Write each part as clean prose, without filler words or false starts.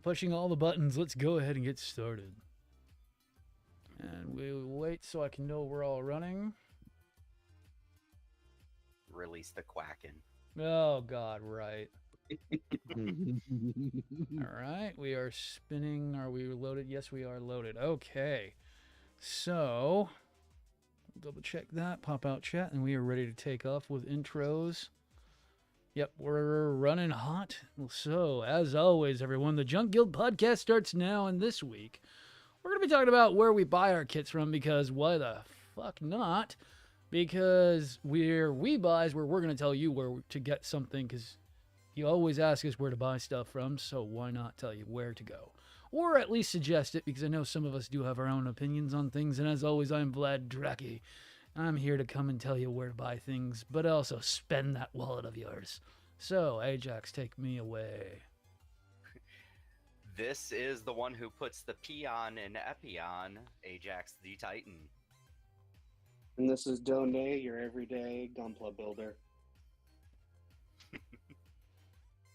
pushing all the buttons. Let's go ahead and get started. And we'll wait so I can know we're all running. Release the quacking. Oh, God, right. All right, we are spinning. Are we loaded? Yes, we are loaded. Okay. So, double check that, pop out chat, and we are ready to take off with intros. Yep, we're running hot. So, as always, everyone, the Junk Guild podcast starts now, and this week, we're going to be talking about where we buy our kits from, because why the fuck not? Because where we buy is where we're going to tell you where to get something, because you always ask us where to buy stuff from, so why not tell you where to go? Or at least suggest it, because I know some of us do have our own opinions on things, and as always, I'm Vladracus. I'm here to come and tell you where to buy things, but also spend that wallet of yours. So, Ajax, take me away. This is the one who puts the peon in Epion, Ajax the Titan. And this is Done, your everyday Gunpla builder.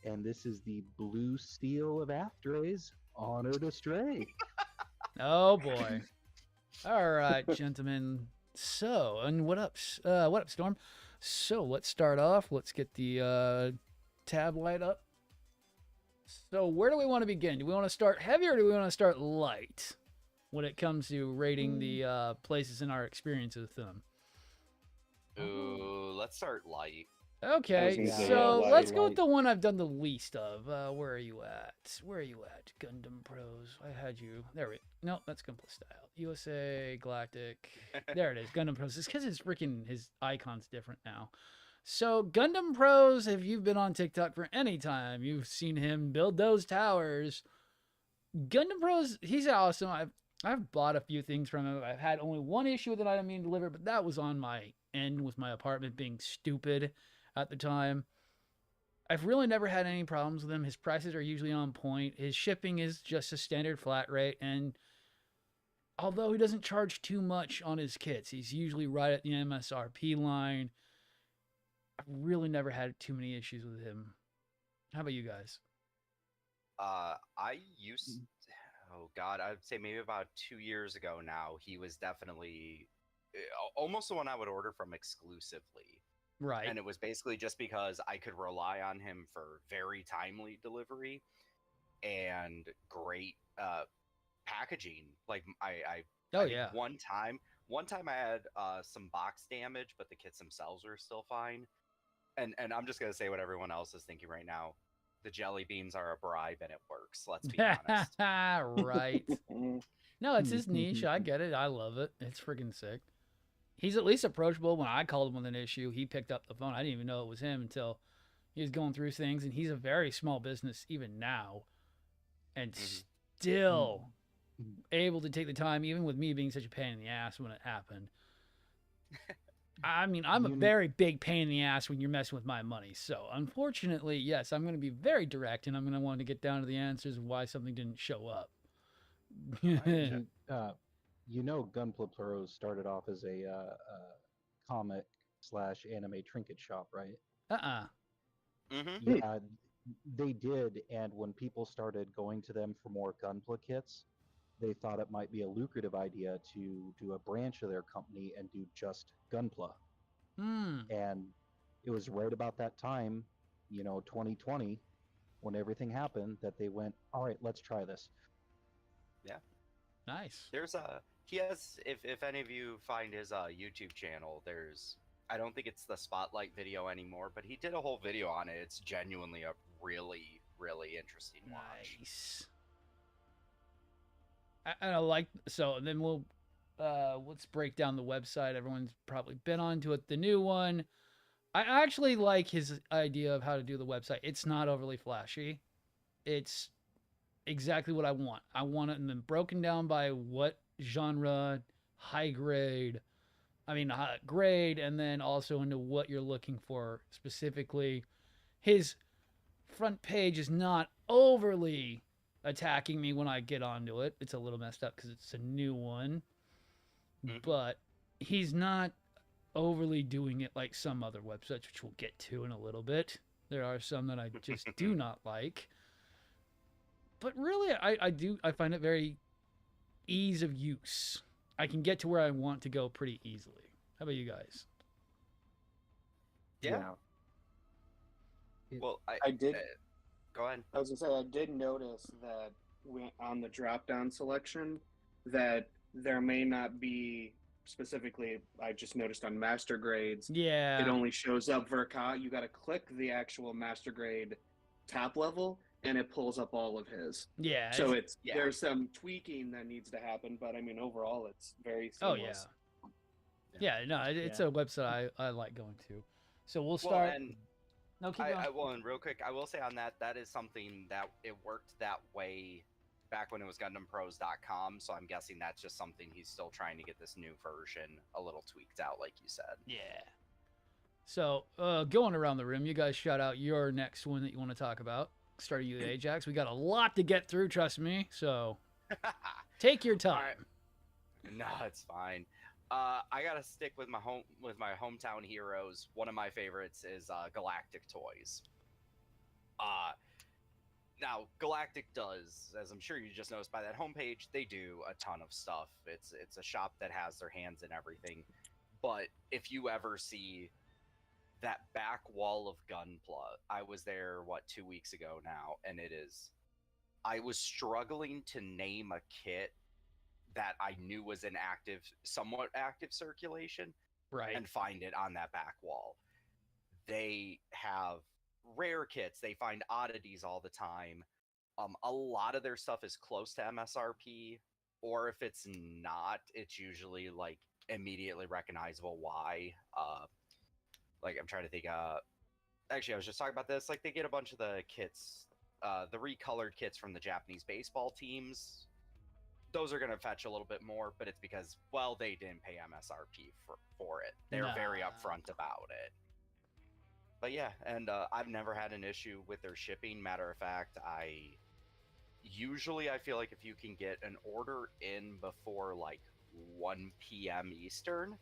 And this is the blue steel of Aftrays, Honored Astray. Oh, boy. All right, gentlemen. So, and what up, Storm? So, let's start off. Let's get the tab light up. So, where do we want to begin? Do we want to start heavy or do we want to start light when it comes to rating the places in our experience with them? Ooh, let's start light. Okay, so let's go with the one I've done the least of. Where are you at? Where are you at? Gundam Pros. I had you. There we. No, that's Gunpla Style. USA Galactic. There it is. Gundam Pros. It's because his icon's different now. So Gundam Pros. If you've been on TikTok for any time, you've seen him build those towers. Gundam Pros. He's awesome. I've bought a few things from him. I've had only one issue with an item being delivered, but that was on my end with my apartment being stupid at the time. I've really never had any problems with him. His prices are usually on point. His shipping is just a standard flat rate, and although he doesn't charge too much on his kits, he's usually right at the MSRP line. I've really never had too many issues with him. How about you guys? I used, oh God, I'd say maybe about 2 years ago now, he was definitely almost the one I would order from exclusively. Right. And it was basically just because I could rely on him for very timely delivery and great packaging. Like I one time I had some box damage, but the kits themselves were still fine. And I'm just gonna say what everyone else is thinking right now. The jelly beans are a bribe and it works. Let's be honest. Right. No, it's his niche. I get it. I love it. It's freaking sick. He's at least approachable. When I called him with an issue, he picked up the phone. I didn't even know it was him until he was going through things. And he's a very small business even now, and still able to take the time, even with me being such a pain in the ass when it happened. I mean, I'm a very big pain in the ass when you're messing with my money. So, unfortunately, yes, I'm going to be very direct, and I'm going to want to get down to the answers of why something didn't show up. You know, Gunpla Pros started off as a comic/anime trinket shop, right? Yeah, they did. And when people started going to them for more Gunpla kits, they thought it might be a lucrative idea to do a branch of their company and do just Gunpla. And it was right about that time, 2020, when everything happened, that they went, all right, let's try this. Yeah. Nice. He has, if any of you find his YouTube channel, I don't think it's the spotlight video anymore, but he did a whole video on it. It's genuinely a really, really interesting watch. Nice. And I like, so then let's break down the website. Everyone's probably been onto it. The new one, I actually like his idea of how to do the website. It's not overly flashy. It's exactly what I want. I want it and then broken down by what genre, grade, and then also into what you're looking for specifically. His front page is not overly attacking me when I get onto it. It's a little messed up because it's a new one, but he's not overly doing it like some other websites, which we'll get to in a little bit. There are some that I just do not like. But really, I find it very ease of use. I can get to where I want to go pretty easily. How about you guys? Yeah. Well, I did. Go ahead. I was gonna say I did notice that on the drop-down selection that there may not be specifically. I just noticed on master grades. Yeah. It only shows up Verka. You got to click the actual master grade top level, and it pulls up all of his. Yeah. So there's some tweaking that needs to happen, but I mean overall it's very seamless. Oh yeah. Yeah. No, it's a website I like going to. So we'll start. Well, and no, keep going. And real quick, I will say on that is something that it worked that way back when it was GundamPros.com. So I'm guessing that's just something he's still trying to get this new version a little tweaked out, like you said. Yeah. So going around the room, you guys shout out your next one that you want to talk about. Starting you, Ajax. We got a lot to get through, trust me. So take your time. Right. No, it's fine. I gotta stick with my hometown heroes. One of my favorites is Galactic Toys. Now Galactic does, as I'm sure you just noticed by that homepage, they do a ton of stuff. It's a shop that has their hands in everything. But if you ever see that back wall of Gunpla, I was there 2 weeks ago now, and I was struggling to name a kit that I knew was in somewhat active circulation, right, and find it on that back wall. They have rare kits. They find oddities all the time. A lot of their stuff is close to MSRP, or if it's not, it's usually like immediately recognizable why. Like I'm trying to think. Actually, I was just talking about this. Like they get a bunch of the kits, the recolored kits from the Japanese baseball teams. Those are going to fetch a little bit more, but it's because, well, they didn't pay MSRP for it. They're very upfront about it. But yeah, and I've never had an issue with their shipping. Matter of fact, I feel like if you can get an order in before like 1 p.m. Eastern,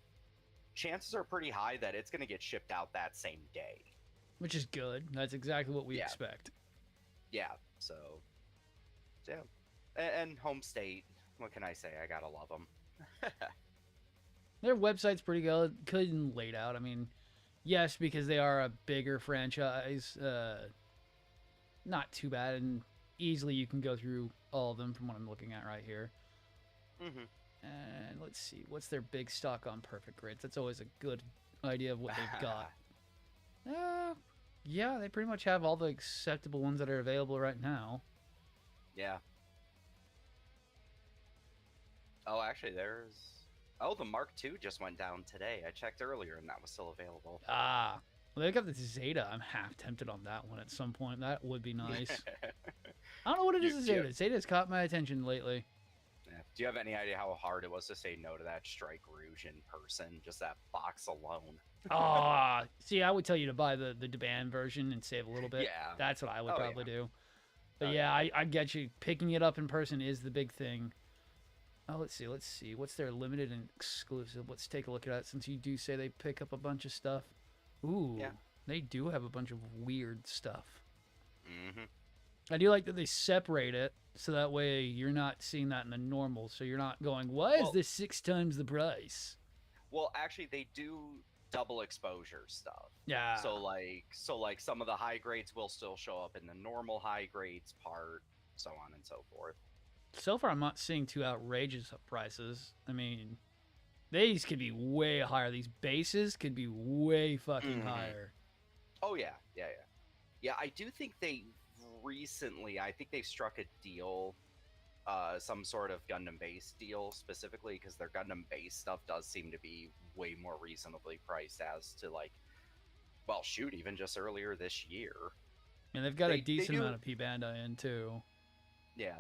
chances are pretty high that it's going to get shipped out that same day. Which is good. That's exactly what we expect. Yeah, so, yeah. And home state. What can I say? I gotta love them. Their website's pretty good and laid out. I mean, yes, because they are a bigger franchise, not too bad, and easily you can go through all of them from what I'm looking at right here. Mm-hmm. And let's see, what's their big stock on perfect grades? That's always a good idea of what they've got. Yeah, they pretty much have all the acceptable ones that are available right now. Yeah. Oh, actually, the Mark II just went down today. I checked earlier, and that was still available. Well, they got the Zeta. I'm half tempted on that one at some point. That would be nice. I don't know what it is with Zeta. Zeta's caught my attention lately. Yeah. Do you have any idea how hard it was to say no to that Strike Rouge in person? Just that box alone. See, I would tell you to buy the Deban version and save a little bit. Yeah. That's what I would probably do. But I get you. Picking it up in person is the big thing. Oh, let's see. What's their limited and exclusive? Let's take a look at it since you do say they pick up a bunch of stuff. Ooh, yeah. They do have a bunch of weird stuff. Mm-hmm. I do like that they separate it so that way you're not seeing that in the normal. So you're not going, why is this 6 times the price? Well, actually, they do double exposure stuff. Yeah. So like some of the high grades will still show up in the normal high grades part, so on and so forth. So far, I'm not seeing too outrageous prices. I mean, these could be way higher. These bases could be way fucking higher. Oh, yeah. Yeah, I do think they've struck a deal, some sort of Gundam base deal specifically, because their Gundam base stuff does seem to be way more reasonably priced as to, like, well, shoot, even just earlier this year. And they've got a decent amount of P-Banda in, too. Yeah.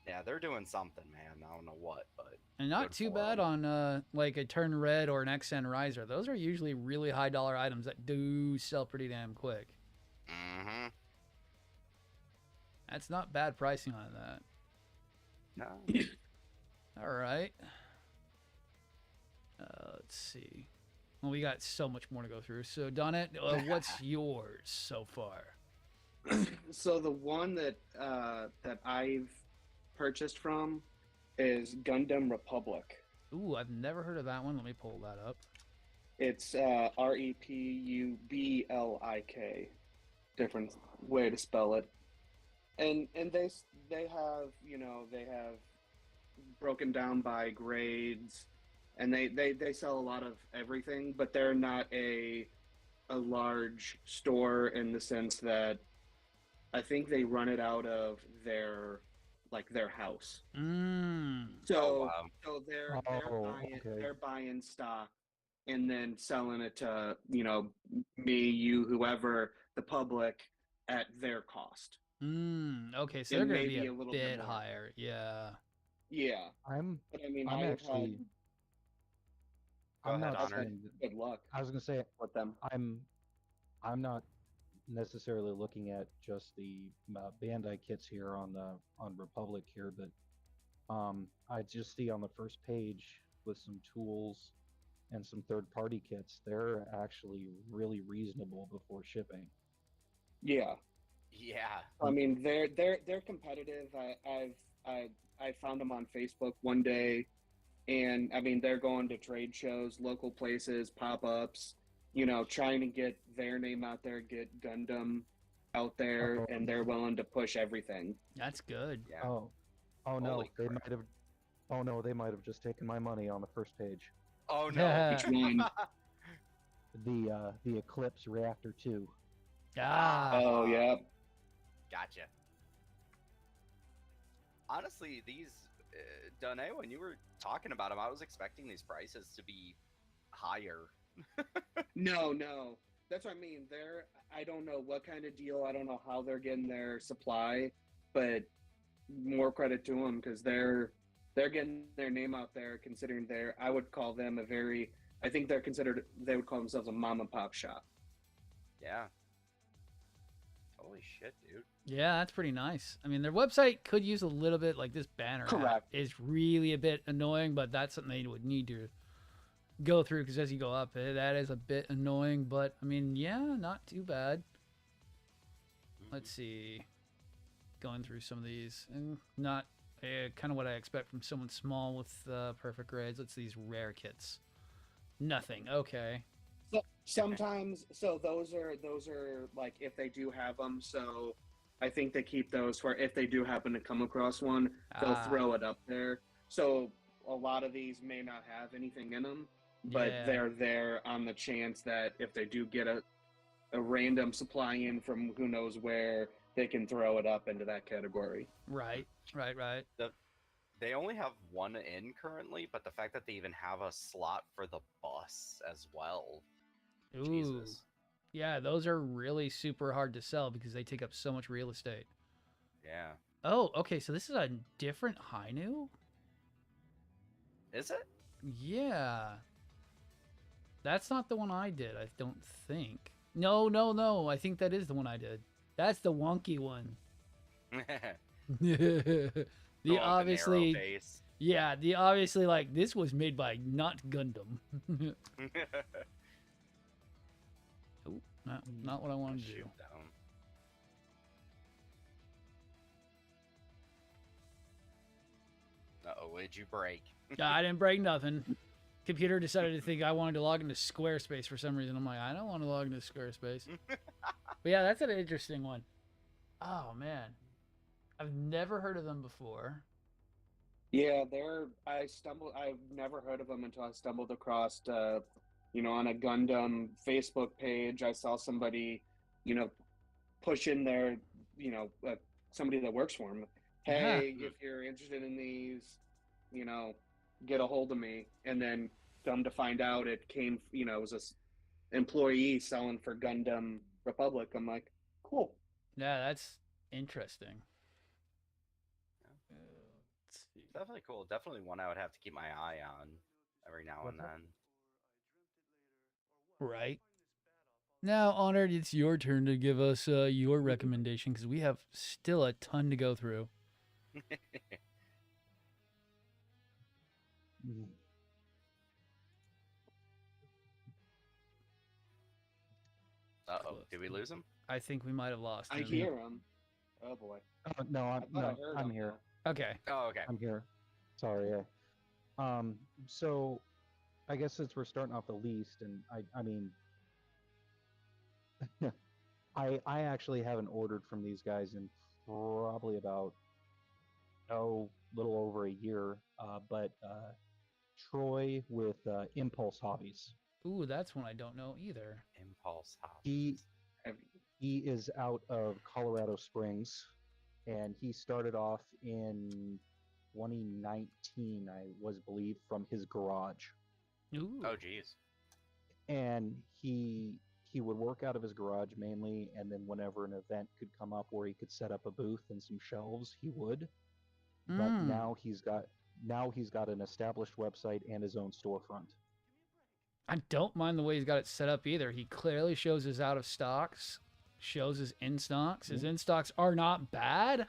Yeah, they're doing something, man. I don't know what, but... And not too bad on, like, a Turn Red or an XN Riser. Those are usually really high-dollar items that do sell pretty damn quick. Mm-hmm. That's not bad pricing on that. No. All right. Let's see. Well, we got so much more to go through. So, Donette, what's yours so far? So the one that I've purchased from is Gundam Republic. Ooh, I've never heard of that one. Let me pull that up. It's Republik. Different way to spell it. And they have, they have broken down by grades, and they sell a lot of everything, but they're not a large store in the sense that I think they run it out of their house. So they're buying stock and then selling it to me, you, whoever, the public at their cost. Okay, so they're going to be a little bit higher. Yeah. Yeah. I'm actually. I'm not saying good luck. I was going to say with them. I'm not necessarily looking at just the Bandai kits here on Republic here, but I just see on the first page with some tools and some third-party kits, they're actually really reasonable before shipping. Yeah. Yeah. I mean, they're competitive. I found them on Facebook one day, and I mean, they're going to trade shows, local places, pop-ups, trying to get their name out there, get Gundam out there, and they're willing to push everything. That's good. Yeah. Oh no, they might have. Oh no, they might have just taken my money on the first page. Oh no. Which one? The Eclipse Reactor 2. Oh yeah. Gotcha. Honestly, these Danae, when you were talking about them, I was expecting these prices to be higher. No. That's what I mean. I don't know what kind of deal. I don't know how they're getting their supply, but more credit to them because they're getting their name out there. Considering I would call them I think they would call themselves a mom and pop shop. Yeah. Holy shit, dude. Yeah, that's pretty nice. I mean, their website could use a little bit, like this banner is really a bit annoying, but that's something they would need to go through because as you go up, that is a bit annoying, but I mean, yeah, not too bad. Let's see. Going through some of these, and not kind of what I expect from someone small with perfect grades. Let's see these rare kits. Nothing. Okay. Sometimes, so those are like if they do have them. So I think they keep those for if they do happen to come across one, they'll throw it up there. So a lot of these may not have anything in them, but they're there on the chance that if they do get a random supply in from who knows where, they can throw it up into that category. Right. They only have one in currently, but the fact that they even have a slot for the bus as well. Ooh. Jesus. Yeah, those are really super hard to sell because they take up so much real estate. Yeah. Oh, okay, so this is a different Hainu? Is it? Yeah. That's not the one I did, I don't think. No. I think that is the one I did. That's the wonky one. The obviously, yeah, the obviously like this was made by not Gundam. Oh, not what I wanted to do. Uh-oh, what did you break? I didn't break nothing. Computer decided to think I wanted to log into Squarespace for some reason. I'm like, I don't want to log into Squarespace. But yeah, that's an interesting one. Oh man, I've never heard of them before. Yeah, I've never heard of them until I stumbled across, on a Gundam Facebook page. I saw somebody, push in their, somebody that works for them. Hey, if you're interested in these, get a hold of me. And then come to find out it came, it was this employee selling for Gundam Republic. I'm like, cool. Yeah, that's interesting. Definitely cool. Definitely one I would have to keep my eye on every now and then. Right. Now, Honored, it's your turn to give us your recommendation because we have still a ton to go through. Uh-oh, did we lose him? I think we might have lost him. I hear him. Oh boy. No, I'm here. Okay. Oh, okay. I'm here. Sorry. So I guess since we're starting off the least, and I mean, I actually haven't ordered from these guys in probably about little over a year. But Troy with Impulse Hobbies. Ooh, that's one I don't know either. Impulse Hobbies. He is out of Colorado Springs, and he started off in 2019, I was believe, from his garage. Ooh. Oh, geez. And he would work out of his garage mainly, and then whenever an event could come up where he could set up a booth and some shelves, he would. But now he's got an established website and his own storefront. I don't mind the way he's got it set up either. He clearly shows his out of stocks, shows his in stocks. His in stocks are not bad.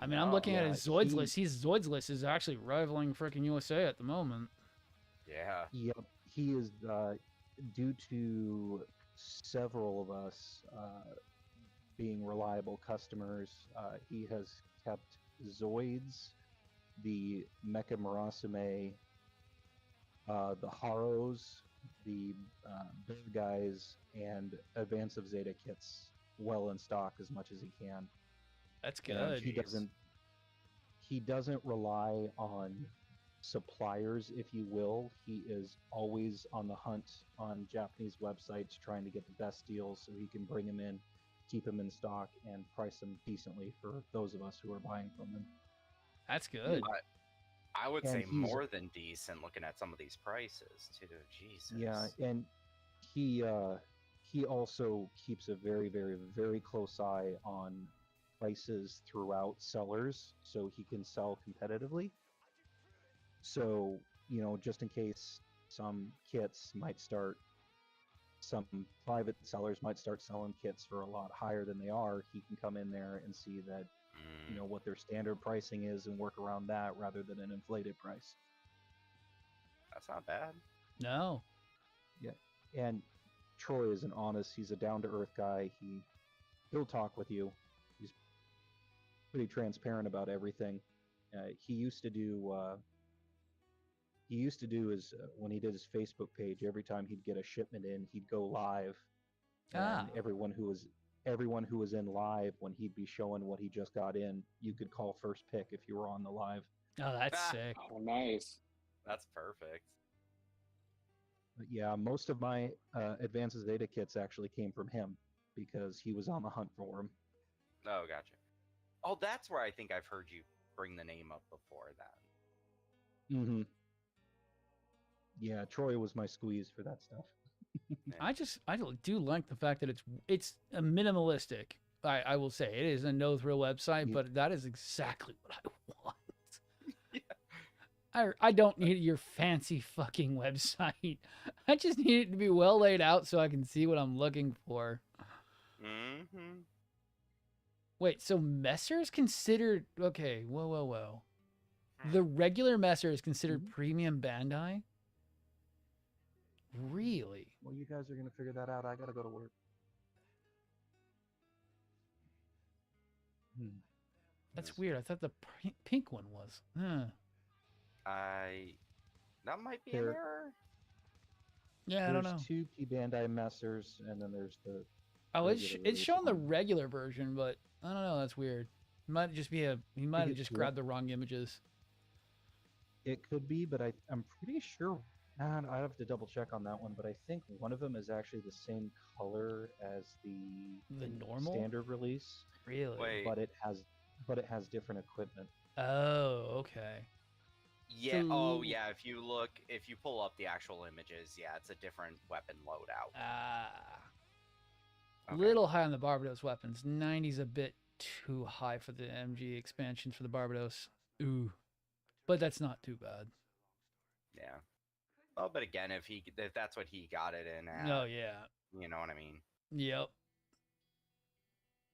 I mean, I'm looking at his Zoids list. His Zoids list is actually rivaling freaking USA at the moment. Yeah. Yep. He is, due to several of us being reliable customers, he has kept Zoids, the Mecha Murasame, the Haros, the Bear Guys, and Advance of Zeta kits well in stock as much as he can. That's good. And he doesn't rely on suppliers, if you will. He is always on the hunt on Japanese websites trying to get the best deals so he can bring them in, keep them in stock, and price them decently for those of us who are buying from him. That's good. I would say more than decent looking at some of these prices too. Jesus. Yeah, and he also keeps a very, very, very close eye on prices throughout sellers so he can sell competitively. So, just in case some private sellers might start selling kits for a lot higher than they are, he can come in there and see that what their standard pricing is and work around that rather than an inflated price. That's not bad. No. Yeah. And Troy is he's a down-to-earth guy. He'll talk with you. He's pretty transparent about everything. He used to do his when he did his Facebook page, every time he'd get a shipment in, he'd go live. And everyone who was in live, when he'd be showing what he just got in, you could call first pick if you were on the live. Oh, that's sick. Oh, nice. That's perfect. But yeah, most of my Advances Zeta kits actually came from him because he was on the hunt for them. Oh, gotcha. Oh, that's where I think I've heard you bring the name up before then. Mm-hmm. Yeah, Troy was my squeeze for that stuff. I do like the fact that it's a minimalistic. I will say it is a no-thrill website, but that is exactly what I want. Yeah. I don't need your fancy fucking website. I just need it to be well laid out so I can see what I'm looking for. Mm-hmm. Wait, so Messer is considered okay? Whoa. The regular Messer is considered premium Bandai. Really? Well, you guys are going to figure that out. I got to go to work. That's weird. I thought the pink one was. That might be an error. Yeah, I don't know. There's two P Bandai Messers, and then there's the... Oh, it's showing the regular version, but I don't know. That's weird. It might just be he might have just grabbed the wrong images. It could be, but I'm pretty sure... I have to double check on that one, but I think one of them is actually the same color as the normal standard release. Really? Wait. But it has different equipment. Oh, okay. Yeah. So, if you pull up the actual images, it's a different weapon loadout. Okay. Little high on the Barbados weapons. 90's a bit too high for the MG expansions for the Barbados. Ooh, but that's not too bad. Yeah. Oh, but again, if that's what he got it in at, oh yeah, you know what I mean. Yep.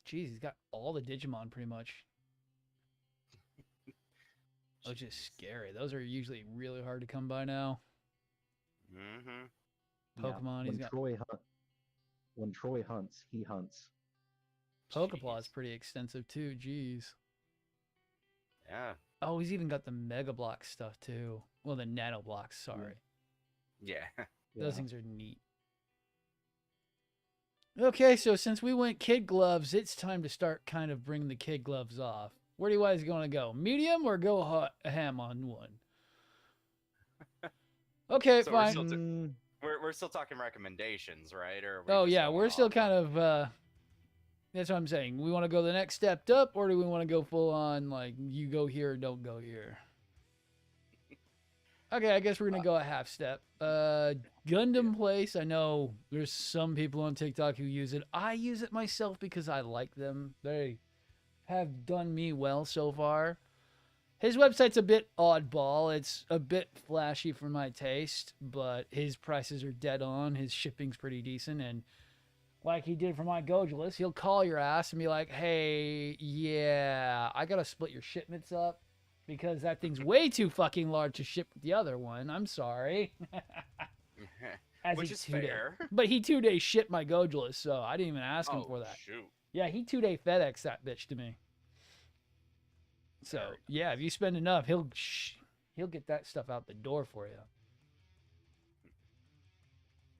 Jeez, he's got all the Digimon pretty much. Which is scary. Those are usually really hard to come by now. Mm-hmm. Pokemon, he's got. When Troy hunts, he hunts. Pokepla is pretty extensive too. Jeez. Yeah. Oh, he's even got the Mega Block stuff too. Well, the Nano Blocks. Sorry. Yeah. Those things are neat. Okay, so since we went kid gloves, it's time to start kind of bring the kid gloves off. Where do you guys going to go? Medium or go ham on one? Okay, So fine. We're still talking recommendations, right? Or we're still kind of. That's what I'm saying. We want to go the next step up, or do we want to go full on like you go here or don't go here? Okay, I guess we're gonna go a half step. Gundam Place. I know there's some people on TikTok who use it. I use it myself because I like them. They have done me well so far. His website's a bit oddball. It's a bit flashy for my taste, but his prices are dead on. His shipping's pretty decent, and like he did for my Gojulus, he'll call your ass and be like, "Hey, yeah, I gotta split your shipments up." Because that thing's way too fucking large to ship with the other one. I'm sorry. Which is fair. But he 2-day shipped my Gojulus, so I didn't even ask him for that. Shoot. Yeah, he 2-day FedEx that bitch to me. So yeah, if you spend enough, he'll get that stuff out the door for you.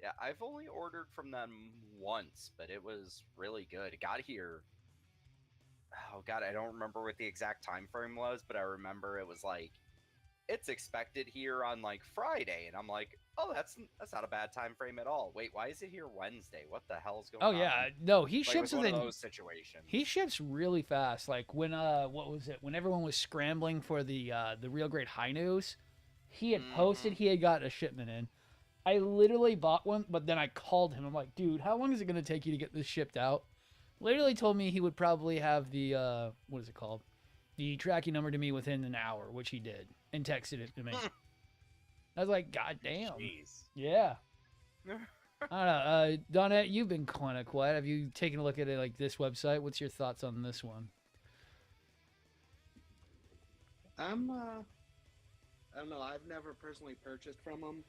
Yeah, I've only ordered from them once, but it was really good. It got here. Oh god, I don't remember what the exact time frame was, but I remember it was like it's expected here on like Friday, and I'm like, oh, that's not a bad time frame at all. Wait, why is it here Wednesday? What the hell's going on? Oh yeah, no, he like, ships one of those situations. He ships really fast. Like when what was it? When everyone was scrambling for the real great high news, he had posted he had got a shipment in. I literally bought one, but then I called him. I'm like, dude, how long is it gonna take you to get this shipped out? Literally told me he would probably have the what is it called? The tracking number to me within an hour, which he did, and texted it to me. I was like, God damn. Jeez. Yeah. I don't know. Donette, you've been kind of quiet. Have you taken a look at it like this website? What's your thoughts on this one? I don't know. I've never personally purchased from them.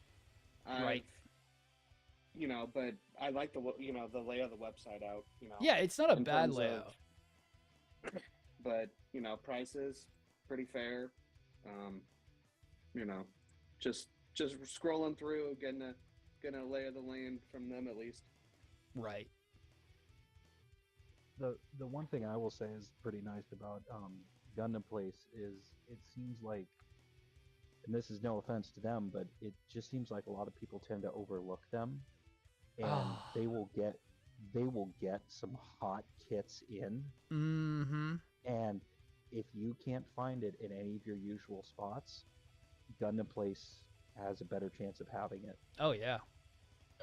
Right. You know, but I like the layout of the website out. You know. Yeah, it's not a bad layout. But prices pretty fair. You know, just scrolling through, getting a lay of the land from them at least. Right. The one thing I will say is pretty nice about Gundam Place is it seems like, and this is no offense to them, but it just seems like a lot of people tend to overlook them, and they will get some hot kits in. Mm-hmm. And if you can't find it in any of your usual spots, Gundam Place has a better chance of having it. Oh yeah.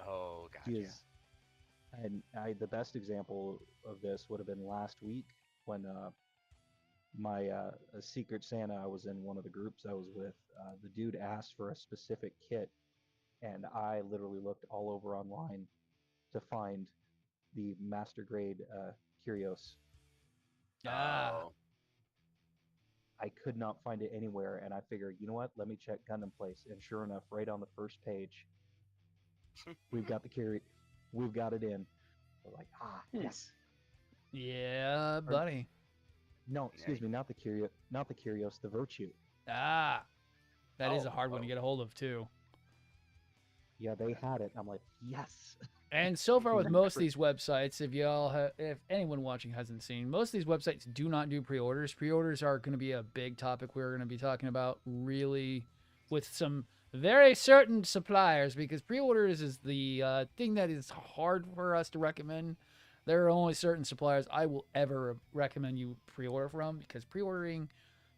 Oh gotcha. And the best example of this would have been last week when my Secret Santa, I was in one of the groups I was with, the dude asked for a specific kit, and I literally looked all over online to find the master grade Curios. Oh. I could not find it anywhere, and I figured, you know what? Let me check Gundam Place, and sure enough, right on the first page, we've got we've got it in. We're like, yes. Yeah, buddy. No, excuse me, not the Curios, the Virtue. That is a hard one to get a hold of too. Yeah, they had it. I'm like, yes. And so far with most of these websites, if anyone watching hasn't seen, most of these websites do not do pre-orders. Pre-orders are going to be a big topic we're going to be talking about really with some very certain suppliers, because pre-orders is the thing that is hard for us to recommend. There are only certain suppliers I will ever recommend you pre-order from, because pre-ordering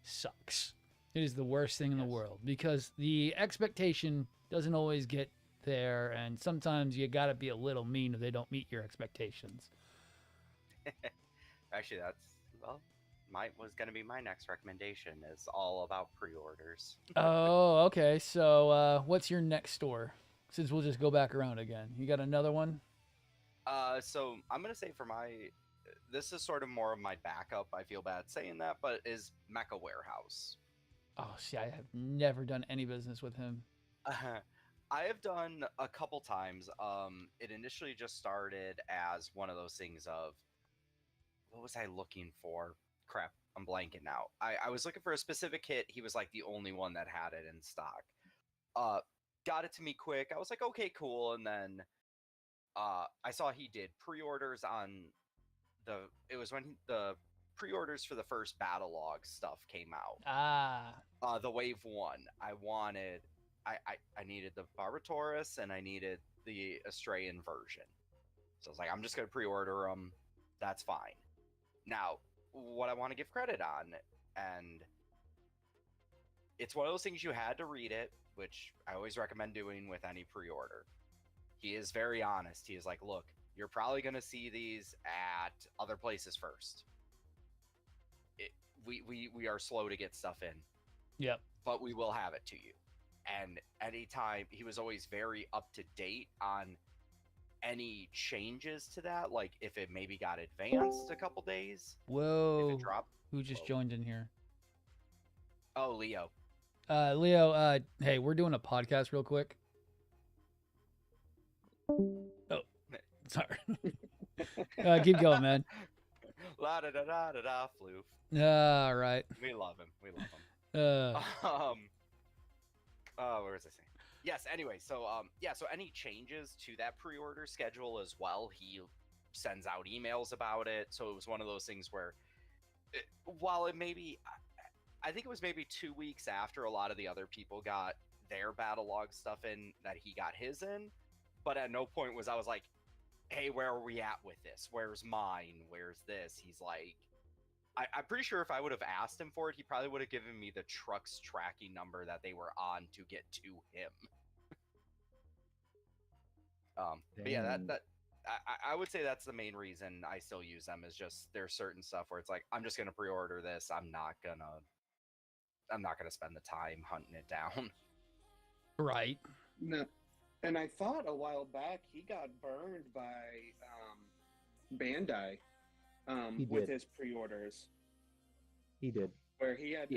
sucks. It is the worst thing in the world, because the expectation doesn't always get there, and sometimes you gotta be a little mean if they don't meet your expectations. Actually, was gonna be my next recommendation. Is all about pre-orders. Oh, okay. So, what's your next store? Since we'll just go back around again, you got another one? So I'm gonna say this is sort of more of my backup. I feel bad saying that, but is Mecha Warehouse. Oh, see, I have never done any business with him. I have done a couple times. It initially just started as one of those things of, what was I looking for? Crap, I'm blanking now. I was looking for a specific kit. He was like the only one that had it in stock. Got it to me quick. I was like, okay, cool. And then I saw he did pre-orders on it was when the pre-orders for the first battle log stuff came out. The wave 1. I needed the Barbatorus and I needed the Australian version. So I was like, I'm just gonna pre-order them. That's fine. Now, what I want to give credit on, and it's one of those things you had to read it, which I always recommend doing with any pre-order. He is very honest. He is like, look, you're probably going to see these at other places first. We are slow to get stuff in. Yep. But we will have it to you. And anytime, he was always very up to date on any changes to that, like if it maybe got advanced a couple days. Whoa. If it dropped. Who just joined in here? Oh, Leo. Leo, hey, we're doing a podcast real quick. Oh, sorry. Keep going, man. La da da da da da, floof. All right. We love him. We love him. Where was I saying? Yes. Anyway, so so any changes to that pre-order schedule as well, he sends out emails about it. So it was one of those things where, while it maybe, I think it was maybe 2 weeks after a lot of the other people got their battle log stuff in that he got his in, but at no point was I was like, hey, where are we at with this? Where's mine? Where's this? He's like, I'm pretty sure if I would have asked him for it, he probably would have given me the truck's tracking number that they were on to get to him. But yeah, that I would say that's the main reason I still use them, is just there's certain stuff where it's like, I'm just gonna pre-order this. I'm not gonna spend the time hunting it down. Right. No. And I thought a while back he got burned by Bandai with his pre-orders. He did. Where he had to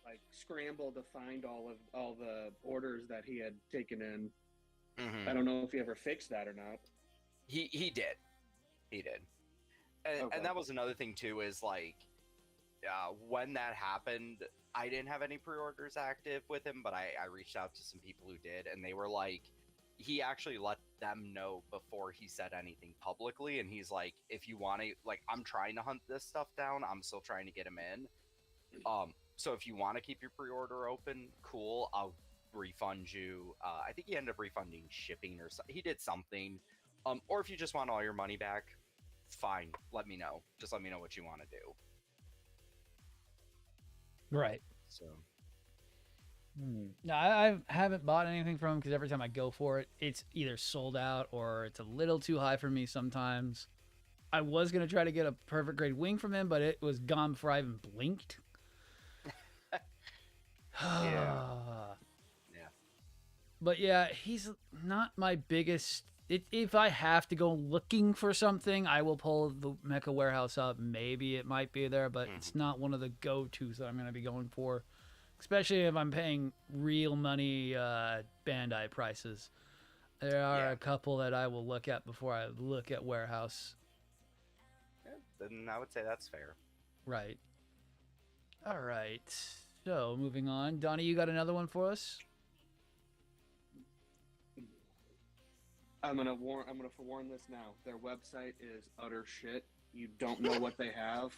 like scramble to find all the orders that he had taken in. Mm-hmm. I don't know if he ever fixed that or not. He did. And that was another thing too, is like when that happened, I didn't have any pre-orders active with him, but I reached out to some people who did, and they were like, he actually let them know before he said anything publicly, and he's like, if you want to, like, I'm trying to hunt this stuff down, I'm still trying to get him in. So if you want to keep your pre-order open, cool, I'll refund you. I think he ended up refunding shipping or something. He did something. Or if you just want all your money back, fine, let me know. Just let me know what you want to do. Right. So. No, I haven't bought anything from him because every time I go for it, it's either sold out or it's a little too high for me sometimes. I was going to try to get a perfect grade wing from him, but it was gone before I even blinked. Yeah. But yeah, he's not my biggest... If I have to go looking for something, I will pull the Mecha Warehouse up. Maybe it might be there, but it's not one of the go-tos that I'm going to be going for. Especially if I'm paying real money Bandai prices. There are a couple that I will look at before I look at Warehouse. Yeah, then I would say that's fair. Right. All right. So, moving on. Donnie, you got another one for us? I'm gonna forewarn this now. Their website is utter shit. You don't know what they have.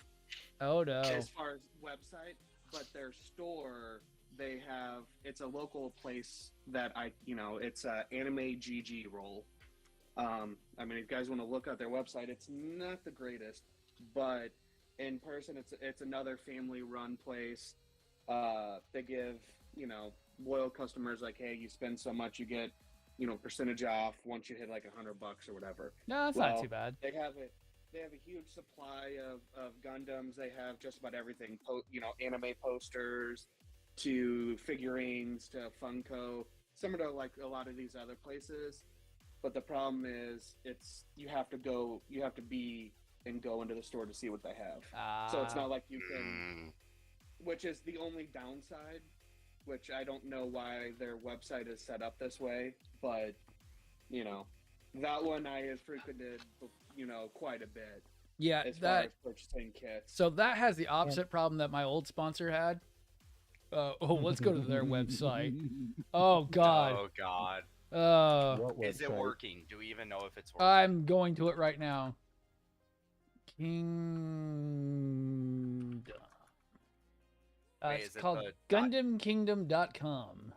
Oh no. As far as website, but their store, they have, it's a local place that it's a anime GG roll. I mean, if you guys want to look at their website, it's not the greatest, but in person, it's another family-run place. They give loyal customers like, hey, you spend so much, you get percentage off once you hit like $100 or whatever. No, that's not too bad. They have a huge supply of Gundams. They have just about everything, anime posters to figurines to Funko, similar to like a lot of these other places. But the problem is, you have to go into the store to see what they have. So it's not like you can, which is the only downside. which I don't know why their website is set up this way, but that one I have frequented quite a bit. Yeah, as far as purchasing kits. So that has the opposite problem that my old sponsor had. Let's go to their website. Oh God. Oh God. Is it working? Do we even know if it's working? I'm going to it right now. Kingdom. It's called GundamKingdom.com.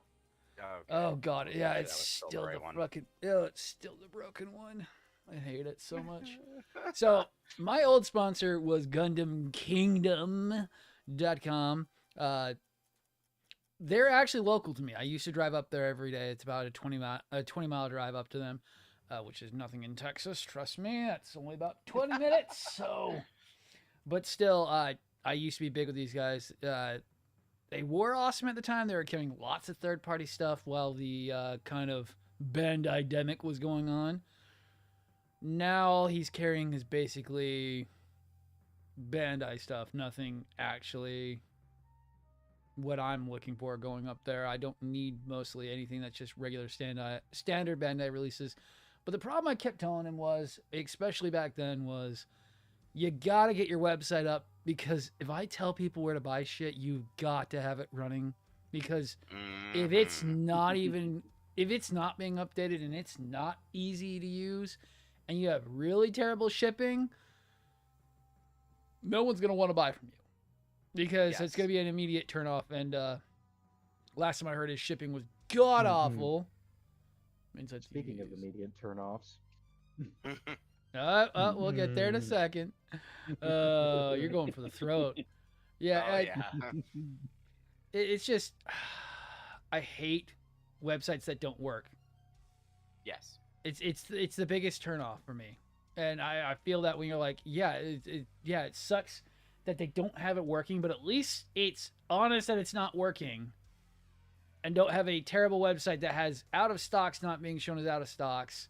Okay. Oh God, yeah, it's still the fucking. It's still the broken one. I hate it so much. So my old sponsor was GundamKingdom.com. They're actually local to me. I used to drive up there every day. It's about a 20-mile drive up to them, which is nothing in Texas. Trust me, that's only about 20 minutes. So, but still, I used to be big with these guys. They were awesome at the time. They were carrying lots of third-party stuff while the kind of Bandai-demic was going on. Now all he's carrying is basically Bandai stuff. Nothing actually what I'm looking for going up there. I don't need mostly anything that's just regular standard Bandai releases. But the problem I kept telling him was, especially back then, was you got to get your website up, because if I tell people where to buy shit, you've got to have it running. Because if it's not being updated and it's not easy to use and you have really terrible shipping, no one's going to want to buy from you. Because it's going to be an immediate turnoff. And last time I heard, his shipping was god-awful. Speaking of immediate turnoffs. We'll get there in a second. You're going for the throat. Yeah. It's just, I hate websites that don't work. Yes. It's the biggest turnoff for me. And I feel that when you're like, it sucks that they don't have it working, but at least it's honest that it's not working. And don't have a terrible website that has out of stocks not being shown as out of stocks.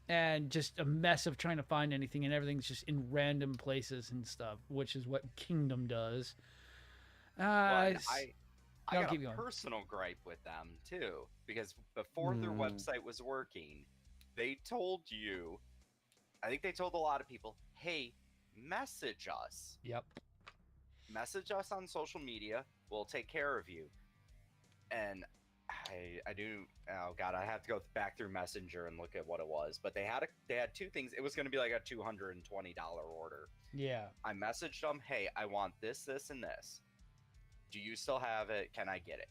And just a mess of trying to find anything, and everything's just in random places and stuff, which is what Kingdom does. I got a personal gripe with them too, because before their website was working, they told you, I think they told a lot of people, hey, message us. Yep. Message us on social media. We'll take care of you. And I do. Oh God, I have to go back through Messenger and look at what it was. But they had two things. It was going to be like a $220 order. Yeah. I messaged them, hey, I want this, this, and this. Do you still have it? Can I get it?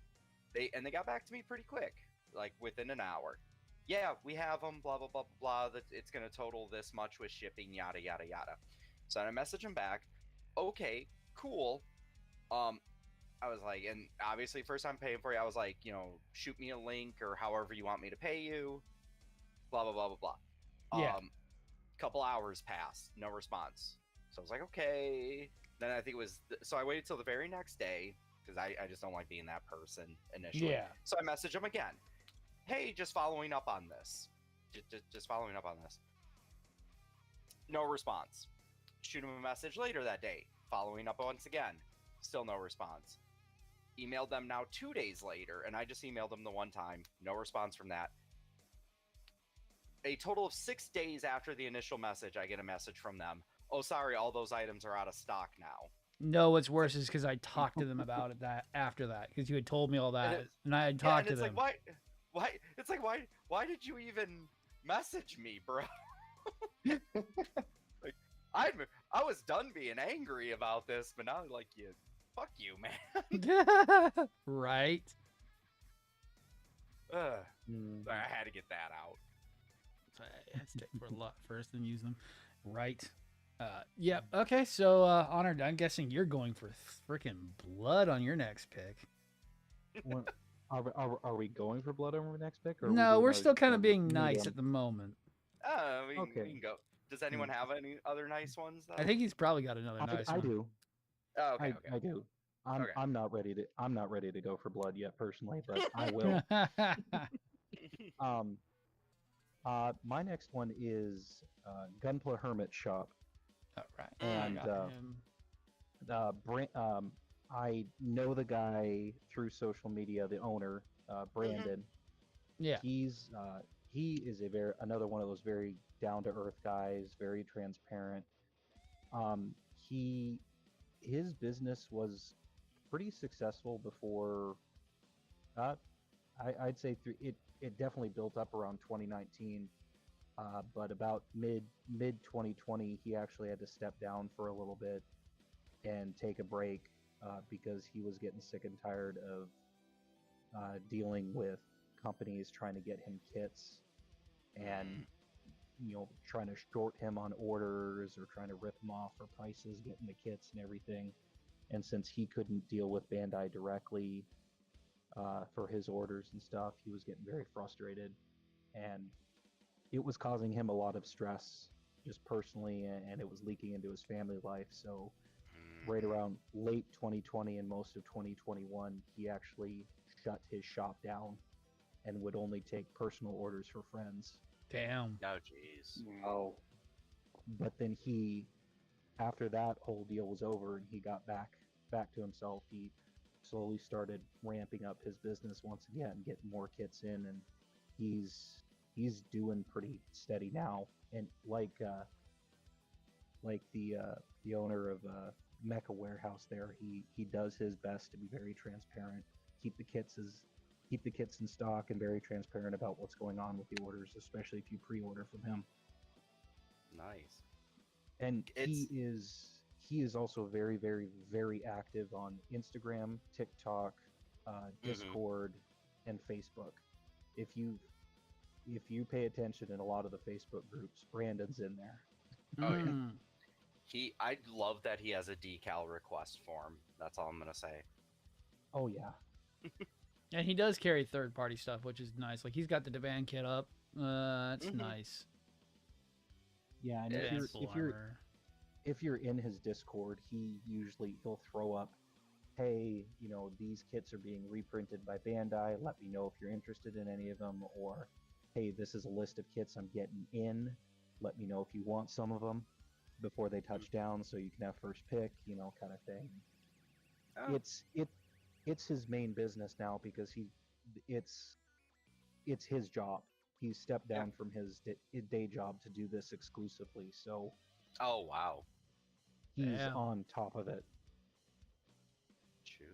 They got back to me pretty quick, like within an hour. Yeah, we have them. Blah blah blah blah blah. It's going to total this much with shipping. Yada yada yada. So I messaged them back. Okay, cool. I was like, and obviously first time paying for you, I was like, shoot me a link or however you want me to pay you, blah, blah, blah, blah, blah. Yeah. Couple hours passed, no response. So I was like, okay. Then I think it was, so I waited till the very next day, because I just don't like being that person initially. Yeah. So I messaged them again. Hey, just following up on this. Just following up on this. No response. Shoot them a message later that day, following up once again. Still no response. Emailed them now 2 days later, and I just emailed them the one time. No response from that. A total of 6 days after the initial message, I get a message from them. Oh, sorry, all those items are out of stock now. No, what's worse is because I talked to them about it after that, because you had told me all that, and I had talked to them. Like, why? It's like, why did you even message me, bro? Like, I was done being angry about this, but now, like, fuck you, man. Right. I had to get that out. I had to take for a lot first and use them. Right. Yeah. Okay. So, Honored, I'm guessing you're going for freaking blood on your next pick. Are we going for blood on our next pick? Or no, we're still kind of being nice at the moment. We can go. Does anyone have any other nice ones? Though? I think he's probably got another nice one. I do. Oh, okay. I do. I'm not ready to go for blood yet personally, but I will. My next one is Gunpla Hermit Shop. All right. And I know the guy through social media, the owner, Brandon. Yeah. He is another one of those very down to earth guys, very transparent. His business was pretty successful before. I'd say it definitely built up around 2019. But about mid 2020, he actually had to step down for a little bit and take a break because he was getting sick and tired of dealing with companies trying to get him kits and trying to short him on orders or trying to rip him off for prices, getting the kits and everything. And since he couldn't deal with Bandai directly for his orders and stuff, he was getting very frustrated, and it was causing him a lot of stress just personally, and it was leaking into his family life. So right around late 2020 and most of 2021, he actually shut his shop down and would only take personal orders for friends. Damn. Oh, jeez. Wow. But then after that whole deal was over and he got back to himself, he slowly started ramping up his business once again, getting more kits in, and he's doing pretty steady now. And like the owner of Mecha Warehouse there, he does his best to be very transparent, keep the kits in stock, and very transparent about what's going on with the orders, especially if you pre-order from him. Nice. And he is also very, very, very active on Instagram, TikTok, Discord, and Facebook. If you pay attention in a lot of the Facebook groups, Brandon's in there. Oh yeah. I love that he has a decal request form. That's all I'm gonna say. Oh yeah. And he does carry third-party stuff, which is nice. Like, he's got the Devan kit up. That's nice. Yeah, and if you're in his Discord, he'll throw up, hey, these kits are being reprinted by Bandai. Let me know if you're interested in any of them. Or, hey, this is a list of kits I'm getting in. Let me know if you want some of them before they touch down, so you can have first pick, kind of thing. Oh. It's his main business now because it's his job. He's stepped down from his day job to do this exclusively. So. Oh wow. He's on top of it. True.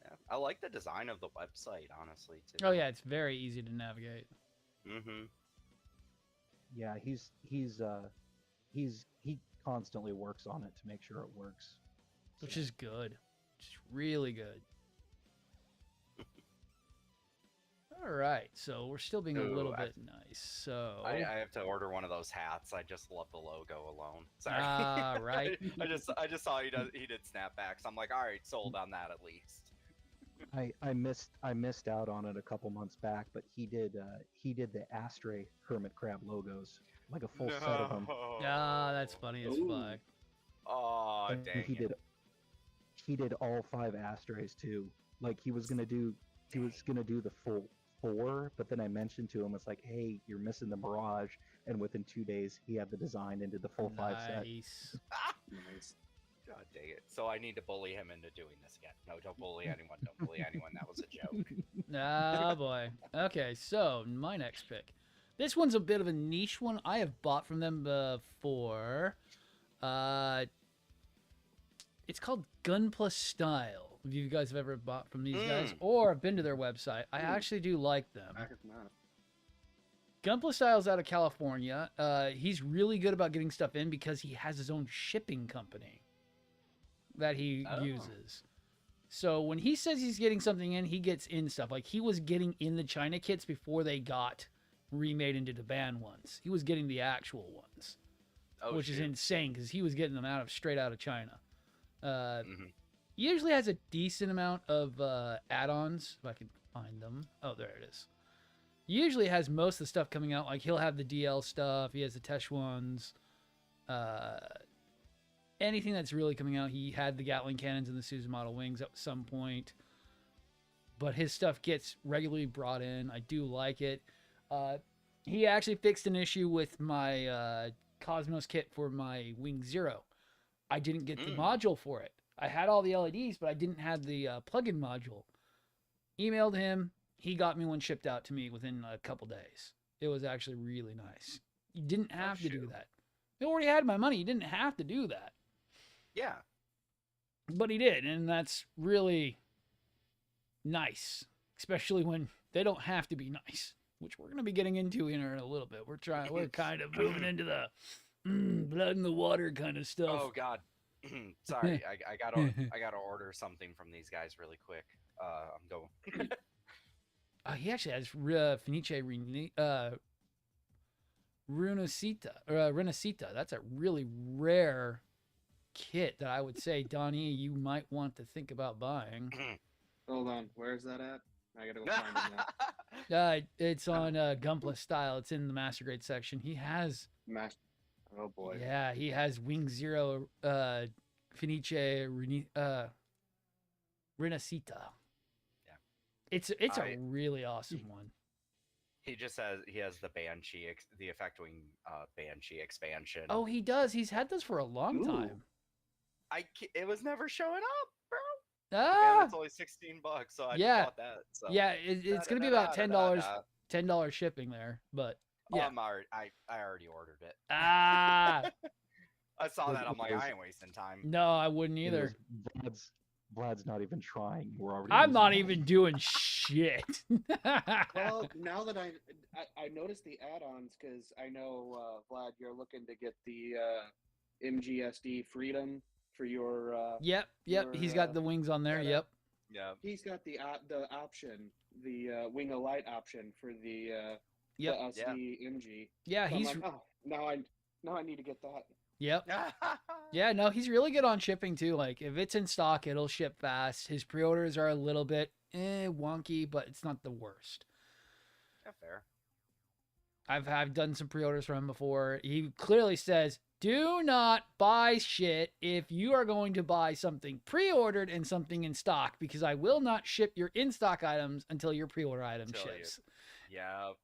Yeah, I like the design of the website, honestly, too. Oh yeah, it's very easy to navigate. Yeah, he constantly works on it to make sure it works. Which is good. Just really good. All right, so we're still being a little bit nice. So I have to order one of those hats. I just love the logo alone. Sorry. Right. I just saw he did snapbacks. I'm like, all right, sold on that at least. I missed out on it a couple months back, but he did the Astray Hermit Crab logos, like a full set of them. That's funny as fuck. Oh, dang. He did all 5 Astrays too. Like he was gonna do the full 4, but then I mentioned to him, it's like, hey, you're missing the Mirage, and within 2 days he had the design into the full 5 set. Nice. God dang it. So I need to bully him into doing this again. No, don't bully anyone. Don't bully anyone. That was a joke. Oh, boy. Okay, so my next pick. This one's a bit of a niche one. I have bought from them before. It's called Gunpla Style. If you guys have ever bought from these guys or have been to their website, I actually do like them. I have not. Gunpla Style's out of California. He's really good about getting stuff in because he has his own shipping company that he uses. So when he says he's getting something in, he gets in stuff. Like he was getting in the China kits before they got remade into the band ones. He was getting the actual ones, which is insane because he was getting them straight out of China. He usually has a decent amount of add-ons, if I can find them. Oh, there it is. He usually has most of the stuff coming out. Like he'll have the DL stuff. He has the Tesh ones. Anything that's really coming out. He had the Gatling cannons and the Susan model wings at some point. But his stuff gets regularly brought in. I do like it. He actually fixed an issue with my Cosmos kit for my Wing Zero. I didn't get the module for it. I had all the LEDs, but I didn't have the plug-in module. Emailed him. He got me one shipped out to me within a couple days. It was actually really nice. You didn't have to do that. He already had my money. He didn't have to do that. Yeah. But he did, and that's really nice, especially when they don't have to be nice, which we're going to be getting into in a little bit. We're kind of moving into the blood in the water kind of stuff. Oh God. Sorry, I gotta order something from these guys really quick. I'm going. He actually has Fenice Renacita. That's a really rare kit that I would say, Donnie, you might want to think about buying. Hold on, where's that at? I gotta go find it now. It's on Gunpla Style. It's in the Master Grade section. He has... Oh boy. Yeah, he has Wing Zero Fenice Renacita. Yeah. It's a really awesome one. He has the Banshee, the Effect Wing Banshee expansion. Oh, he does. He's had those for a long time. It was never showing up, bro. Ah, and it's only $16, so I just bought that. So. Yeah, it's gonna be about $10 shipping there, but yeah. I already ordered it. Ah, I saw that. I'm like, I ain't wasting time. No, I wouldn't either. Vlad's not even trying. We're already. I'm not even doing shit. Well, now that I noticed the add-ons, because I know Vlad, you're looking to get the MGSD Freedom for your. Yep. He's got the wings on there. Yep. Yeah. He's got the option, the Wing of Light option for the SD MG. Yeah, so he's. I'm like, now I need to get that. Yep. Yeah, no, he's really good on shipping too. Like if it's in stock, it'll ship fast. His pre-orders are a little bit wonky, but it's not the worst. Yeah, fair. I've done some pre-orders from him before. He clearly says, "Do not buy shit if you are going to buy something pre-ordered and something in stock, because I will not ship your in-stock items until your pre-order item ships." Yeah.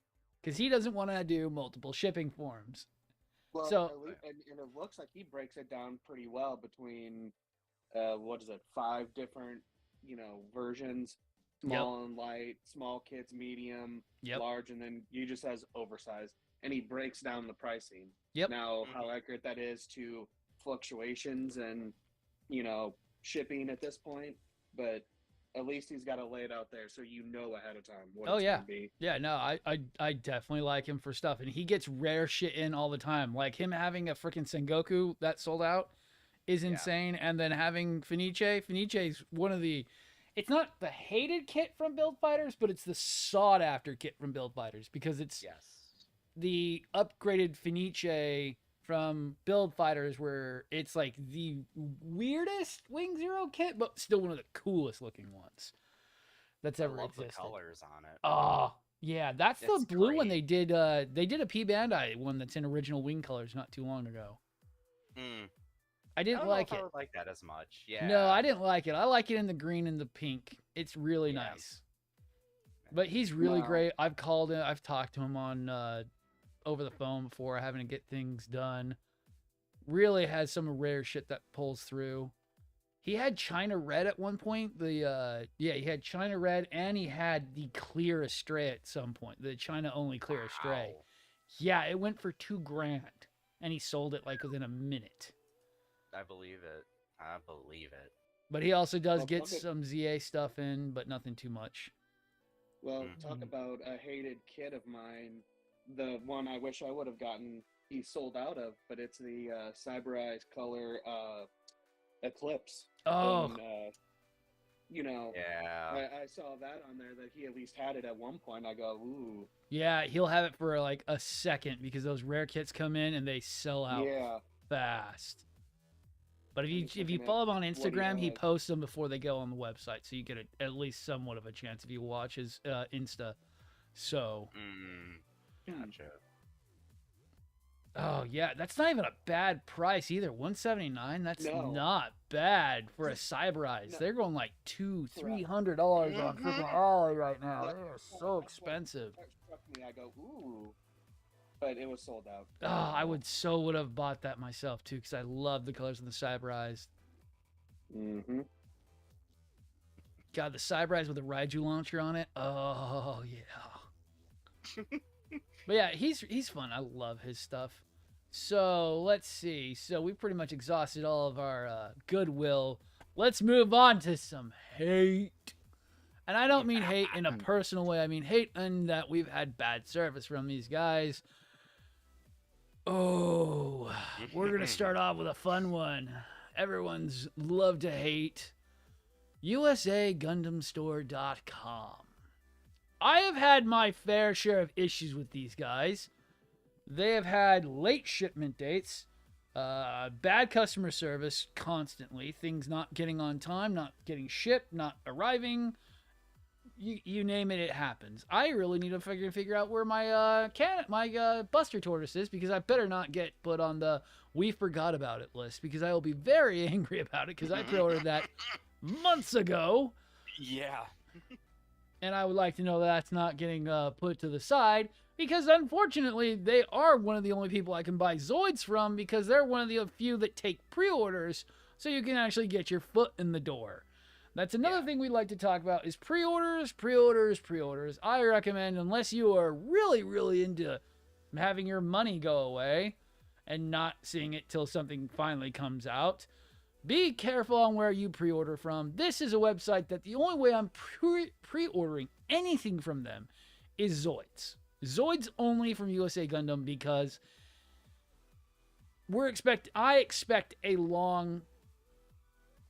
Because he doesn't want to do multiple shipping forms. Well, so, and it looks like he breaks it down pretty well between, 5 different, versions, small and light, small kits, medium, large, and then you just has oversized. And he breaks down the pricing. Yep. Now, how accurate that is to fluctuations and, shipping at this point, but at least he's got to lay it out there so ahead of time what it's going to be. Yeah, no, I definitely like him for stuff. And he gets rare shit in all the time. Like him having a freaking Sengoku that sold out is insane. And then having Fenice's one of the... It's not the hated kit from Build Fighters, but it's the sought-after kit from Build Fighters because it's the upgraded Fenice from Build Fighters, where it's like the weirdest Wing Zero kit, but still one of the coolest looking ones that's ever existed. The colors on it. Oh, yeah, that's the blue one they did. They did a P Bandai one that's in original wing colors not too long ago. I didn't like it. I would like that as much. Yeah. No, I didn't like it. I like it in the green and the pink. It's really nice. But he's really great. I've called him. I've talked to him on over the phone before, having to get things done. Really has some rare shit that pulls through. He had China Red at one point. He had China Red, and he had the Clear Astray at some point. The China only Clear Astray. Yeah, it went for $2,000, and he sold it like within a minute. I believe it. But he also does get some ZA stuff in, but nothing too much. Well, talk about a hated kit of mine. The one I wish I would have gotten, he sold out of, but it's the Cyberized Color Eclipse. Oh. And, I saw that on there, that he at least had it at one point. I go, ooh. Yeah, he'll have it for like a second because those rare kits come in and they sell out fast. But if you follow him on Instagram, he posts them before they go on the website, so you get at least somewhat of a chance if you watch his Insta. So. Gotcha. Oh yeah, that's not even a bad price either. $179. That's not bad for a Cyberized. No. They're going like $200-$300 on freaking Ollie right now. They are so expensive. That struck me. I go, ooh, but it was sold out. Oh, I would have bought that myself too because I love the colors of the Cyberized. Mm-hmm. God, the Cybereyes with the Raiju launcher on it. Oh yeah. But yeah, he's fun. I love his stuff. So let's see. So we pretty much exhausted all of our goodwill. Let's move on to some hate. And I don't mean hate in a personal way. I mean hate in that we've had bad service from these guys. Oh, we're going to start off with a fun one. Everyone's love to hate. USAGundamStore.com. I have had my fair share of issues with these guys. They have had late shipment dates, bad customer service constantly, things not getting on time, not getting shipped, not arriving. You name it, it happens. I really need to figure out where my Buster Tortoise is, because I better not get put on the "we forgot about it" list, because I will be very angry about it, because I pre-ordered that months ago. Yeah. And I would like to know that's not getting put to the side, because unfortunately they are one of the only people I can buy Zoids from, because they're one of the few that take pre-orders, so you can actually get your foot in the door. That's another thing we'd like to talk about is pre-orders. I recommend, unless you are really, really into having your money go away and not seeing it till something finally comes out, be careful on where you pre-order from. This is a website that the only way I'm pre-ordering anything from them is Zoids. Zoids only from USA Gundam, because I expect a long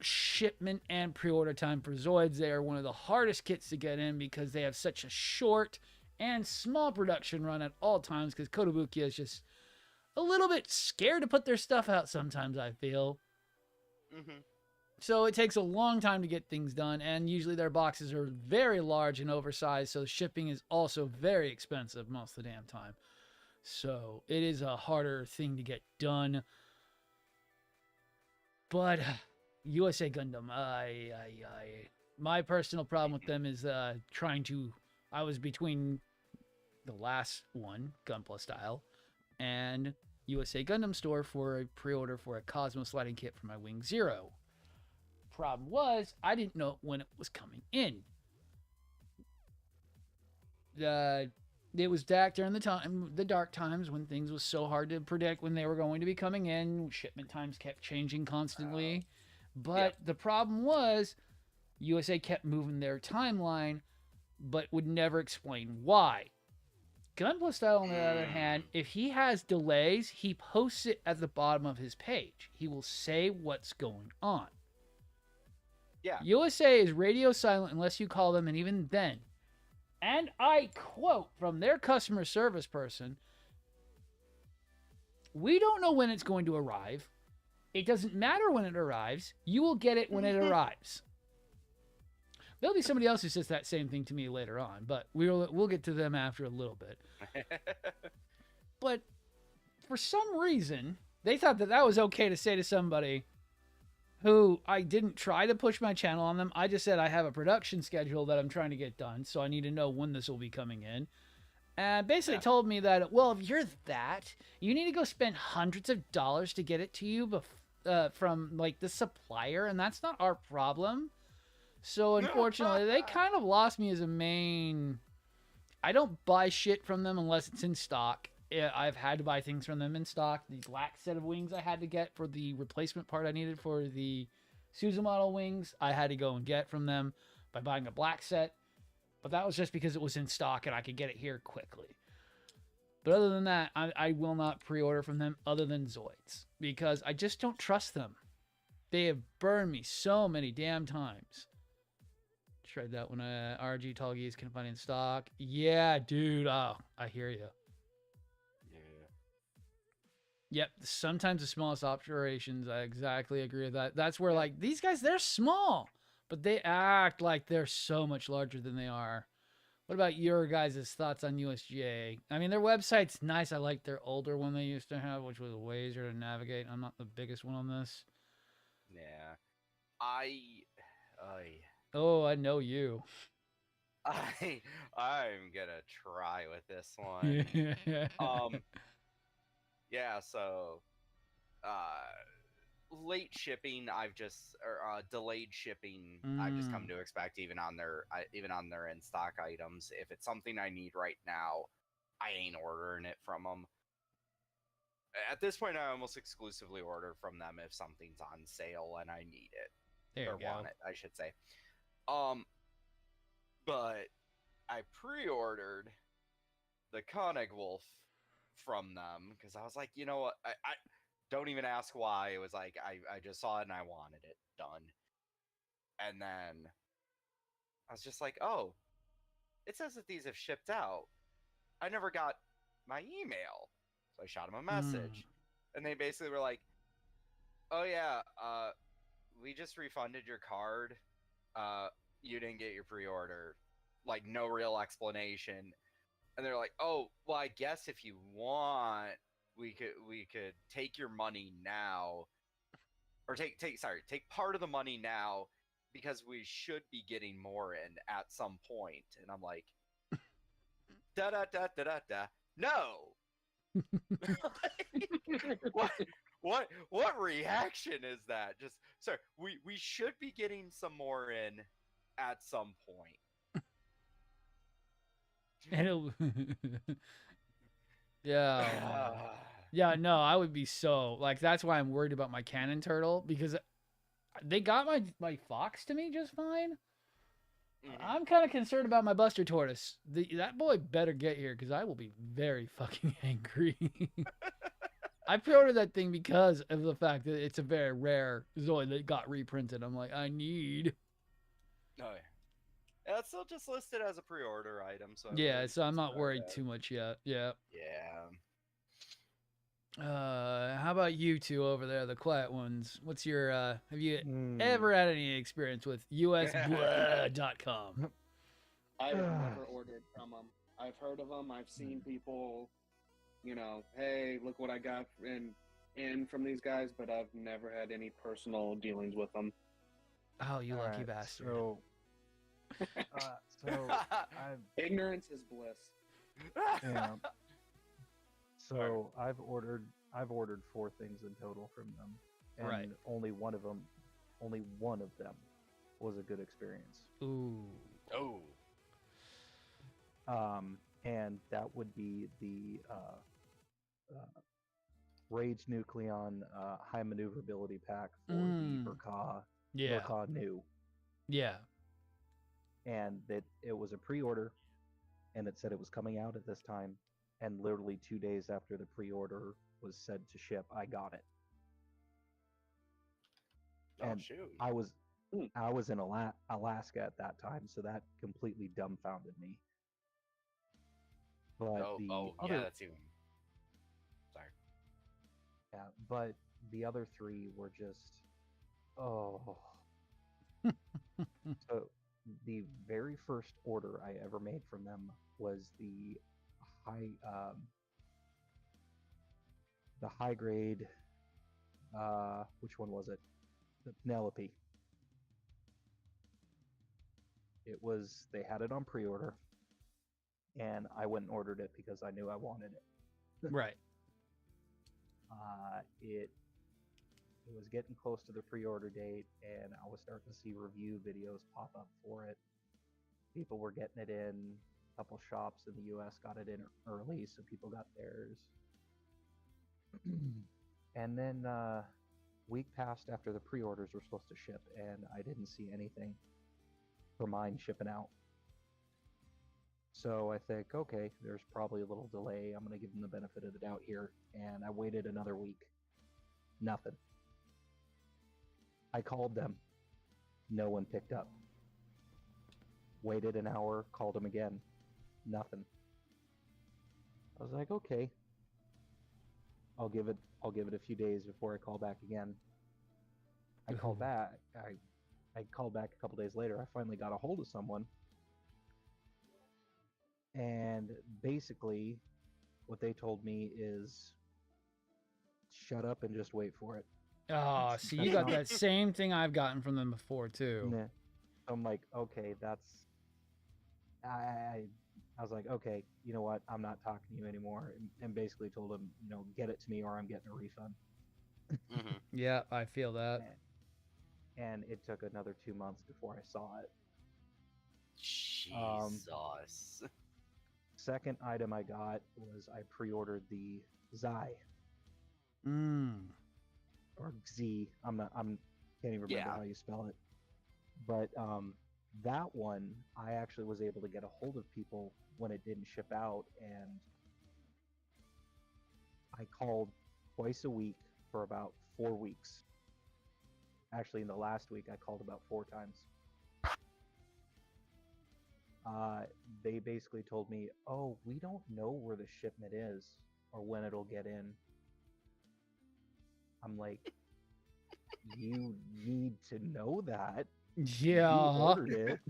shipment and pre-order time for Zoids. They are one of the hardest kits to get in, because they have such a short and small production run at all times, because Kotobukiya is just a little bit scared to put their stuff out sometimes, I feel. Mm-hmm. So it takes a long time to get things done, and usually their boxes are very large and oversized, so shipping is also very expensive most of the damn time. So it is a harder thing to get done. But USA Gundam, my personal problem with them is I was between the last one, Gunpla style, and USA Gundam Store for a pre-order for a Cosmo sliding kit for my Wing Zero. Problem was, I didn't know when it was coming in. It was back during the dark times, when things was so hard to predict when they were going to be coming in. Shipment times kept changing constantly. But the problem was, USA kept moving their timeline, but would never explain why. Gunpla Style, on the other hand, if he has delays, he posts it at the bottom of his page. He will say what's going on. Yeah. USA is radio silent unless you call them, and even then. And I quote from their customer service person, "We don't know when it's going to arrive. It doesn't matter when it arrives. You will get it when it arrives." There'll be somebody else who says that same thing to me later on, but we'll get to them after a little bit. But for some reason, they thought that was okay to say to somebody who I didn't try to push my channel on them. I just said I have a production schedule that I'm trying to get done, so I need to know when this will be coming in. And basically told me that, well, if you're that, you need to go spend hundreds of dollars to get it to you from like the supplier, and that's not our problem. So unfortunately, they kind of lost me as a main. I don't buy shit from them unless it's in stock. I've had to buy things from them in stock. The black set of wings I had to get for the replacement part I needed for the Suzu model wings, I had to go and get from them by buying a black set. But that was just because it was in stock and I could get it here quickly. But other than that, I will not pre-order from them other than Zoids, because I just don't trust them. They have burned me so many damn times. Tried that when RG Tall Geese can find in stock. Yeah, dude. Oh, I hear you. Yep, sometimes the smallest operations, I exactly agree with that. That's where, like, these guys, they're small, but they act like they're so much larger than they are. What about your guys' thoughts on USGA? I mean, their website's nice. I like their older one they used to have, which was way easier to navigate. I'm not the biggest one on this. Yeah. Oh, I know you. I'm gonna try with this one. Yeah, so late shipping, delayed shipping, I've just come to expect even on their in stock items. If it's something I need right now, I ain't ordering it from them. At this point, I almost exclusively order from them if something's on sale and I need it. There you go. Want it, I should say. But I pre-ordered the Koenig Wolf from them because I was like, you know what? I don't even ask why. It was like I just saw it and I wanted it done. And then I was just like, oh, it says that these have shipped out. I never got my email. So I shot them a message. And they basically were like, oh yeah, we just refunded your card. You didn't get your pre-order. Like, no real explanation. And they're like, oh, well, I guess if you want, we could take your money now. Or take part of the money now because we should be getting more in at some point. And I'm like, da da da da da da. No. What reaction is that? Just sorry, we should be getting some more in at some point. And yeah. Yeah, no, I would be so like that's why I'm worried about my cannon turtle because they got my fox to me just fine. I'm kind of concerned about my Buster Tortoise. That boy better get here because I will be very fucking angry. I pre-ordered that thing because of the fact that it's a very rare Zoid that got reprinted. I'm like, I need. Oh yeah, it's still just listed as a pre-order item. So yeah, so I'm not worried too much yet. Yeah. Yeah. How about you two over there, the quiet ones? What's your have you ever had any experience with usblood.com? I've never ordered from them. I've heard of them. I've seen people, you know, hey, look what I got in from these guys, but I've never had any personal dealings with them. Oh, you lucky bastard. So ignorance is bliss. Yeah. So I've ordered 4 things in total from them, and only one of them was a good experience. Ooh. Oh. And that would be the Rage Nucleon high maneuverability pack for the Burka New. Yeah. And that it was a pre-order, and it said it was coming out at this time. And literally 2 days after the pre-order was said to ship, I got it. And shoot. I was in Alaska at that time, so that completely dumbfounded me. But yeah, that's even. Sorry. Yeah, but the other 3 were just, So the very first order I ever made from them was the high grade, which one was it? The Penelope. They had it on pre-order, and I went and ordered it because I knew I wanted it. Right. It was getting close to the pre-order date, and I was starting to see review videos pop up for it. People were getting it in. A couple shops in the U.S. got it in early, so people got theirs. And then week passed after the pre-orders were supposed to ship, and I didn't see anything for mine shipping out. So I think, okay, there's probably a little delay. I'm going to give them the benefit of the doubt here. And I waited another week. Nothing. I called them. No one picked up. Waited an hour, called them again. Nothing. I was like, okay. I'll give it a few days before I call back again. I called back. I called back a couple days later. I finally got a hold of someone. And basically, what they told me is, shut up and just wait for it. Oh, see, you got that same thing I've gotten from them before, too. Yeah. I'm like, okay, I was like, okay, you know what? I'm not talking to you anymore. And basically told him, get it to me or I'm getting a refund. Yeah, I feel that. And it took another 2 months before I saw it. Jesus. Second item I got was I pre-ordered the Xi. Or Z. Can't even remember how you spell it. But that one, I actually was able to get a hold of people when it didn't ship out, and I called twice a week for about 4 weeks. Actually, in the last week, I called about 4 times. They basically told me, "Oh, we don't know where the shipment is or when it'll get in." I'm like, "You need to know that. Yeah. You ordered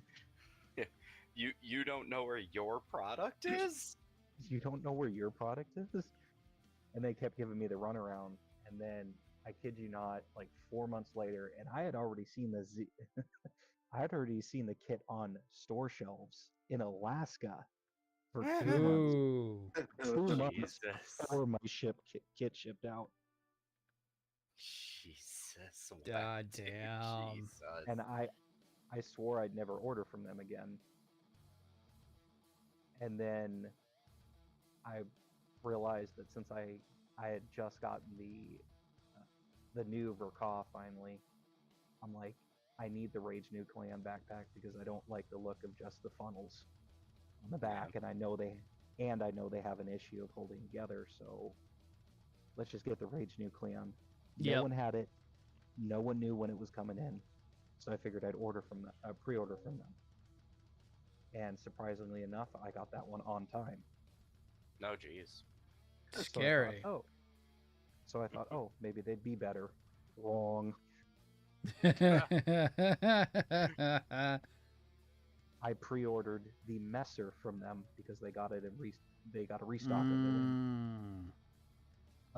it. You don't know where your product is? You don't know where your product is?" And they kept giving me the runaround. And then, I kid you not, like 4 months later, and I had already seen the I had already seen the kit on store shelves in Alaska for 2 months. Ooh. 2 months Jesus. before my kit shipped out. Jesus. God damn. Jesus. And I swore I'd never order from them again. And then I realized that since I had just gotten the new Verkov finally, I'm like, I need the Rage Nucleon backpack because I don't like the look of just the funnels on the back, and I know they have an issue of holding together, so let's just get the Rage Nucleon. No one had it. No one knew when it was coming in, so I figured I'd pre-order from them. And surprisingly enough, I got that one on time. No, geez. Scary. So I thought, oh, maybe they'd be better. Wrong. I pre-ordered the Messer from them because they got it they got a restock of it.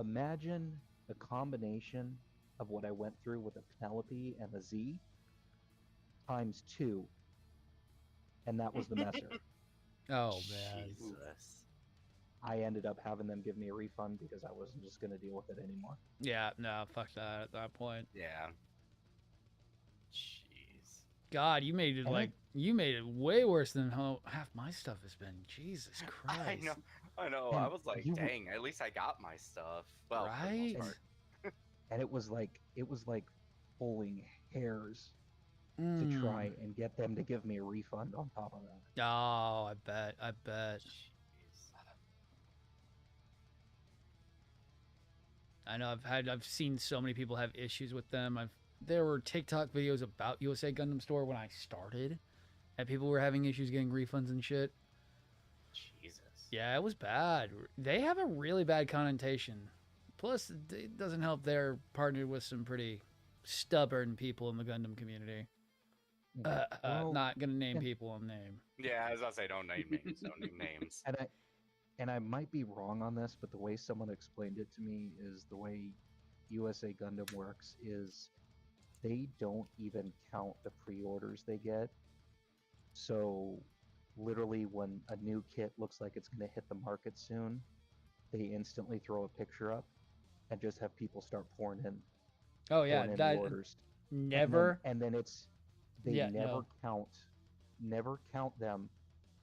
Imagine a combination of what I went through with the Penelope and the Z times 2, and that was the Messer. Oh man. Jesus. I ended up having them give me a refund because I wasn't just going to deal with it anymore. Yeah, no, fuck that at that point. Yeah. Jeez. God, you made it way worse than how half my stuff has been. Jesus Christ. I know. I was like, dang, at least I got my stuff. Well, right? And it was like pulling hairs to try and get them to give me a refund on top of that. Oh, I bet. Jeez. I know I've seen so many people have issues with them. There were TikTok videos about USA Gundam Store when I started, and people were having issues getting refunds and shit. Jesus. Yeah, it was bad. They have a really bad connotation. Plus, it doesn't help they're partnered with some pretty stubborn people in the Gundam community. Not gonna name people on name. Yeah, as I say, don't name names. Don't name names. And I might be wrong on this, but the way someone explained it to me is the way USA Gundam works is they don't even count the pre-orders they get. So literally when a new kit looks like it's going to hit the market soon, they instantly throw a picture up and just have people start pouring in. Oh yeah, that orders. never. And then never count them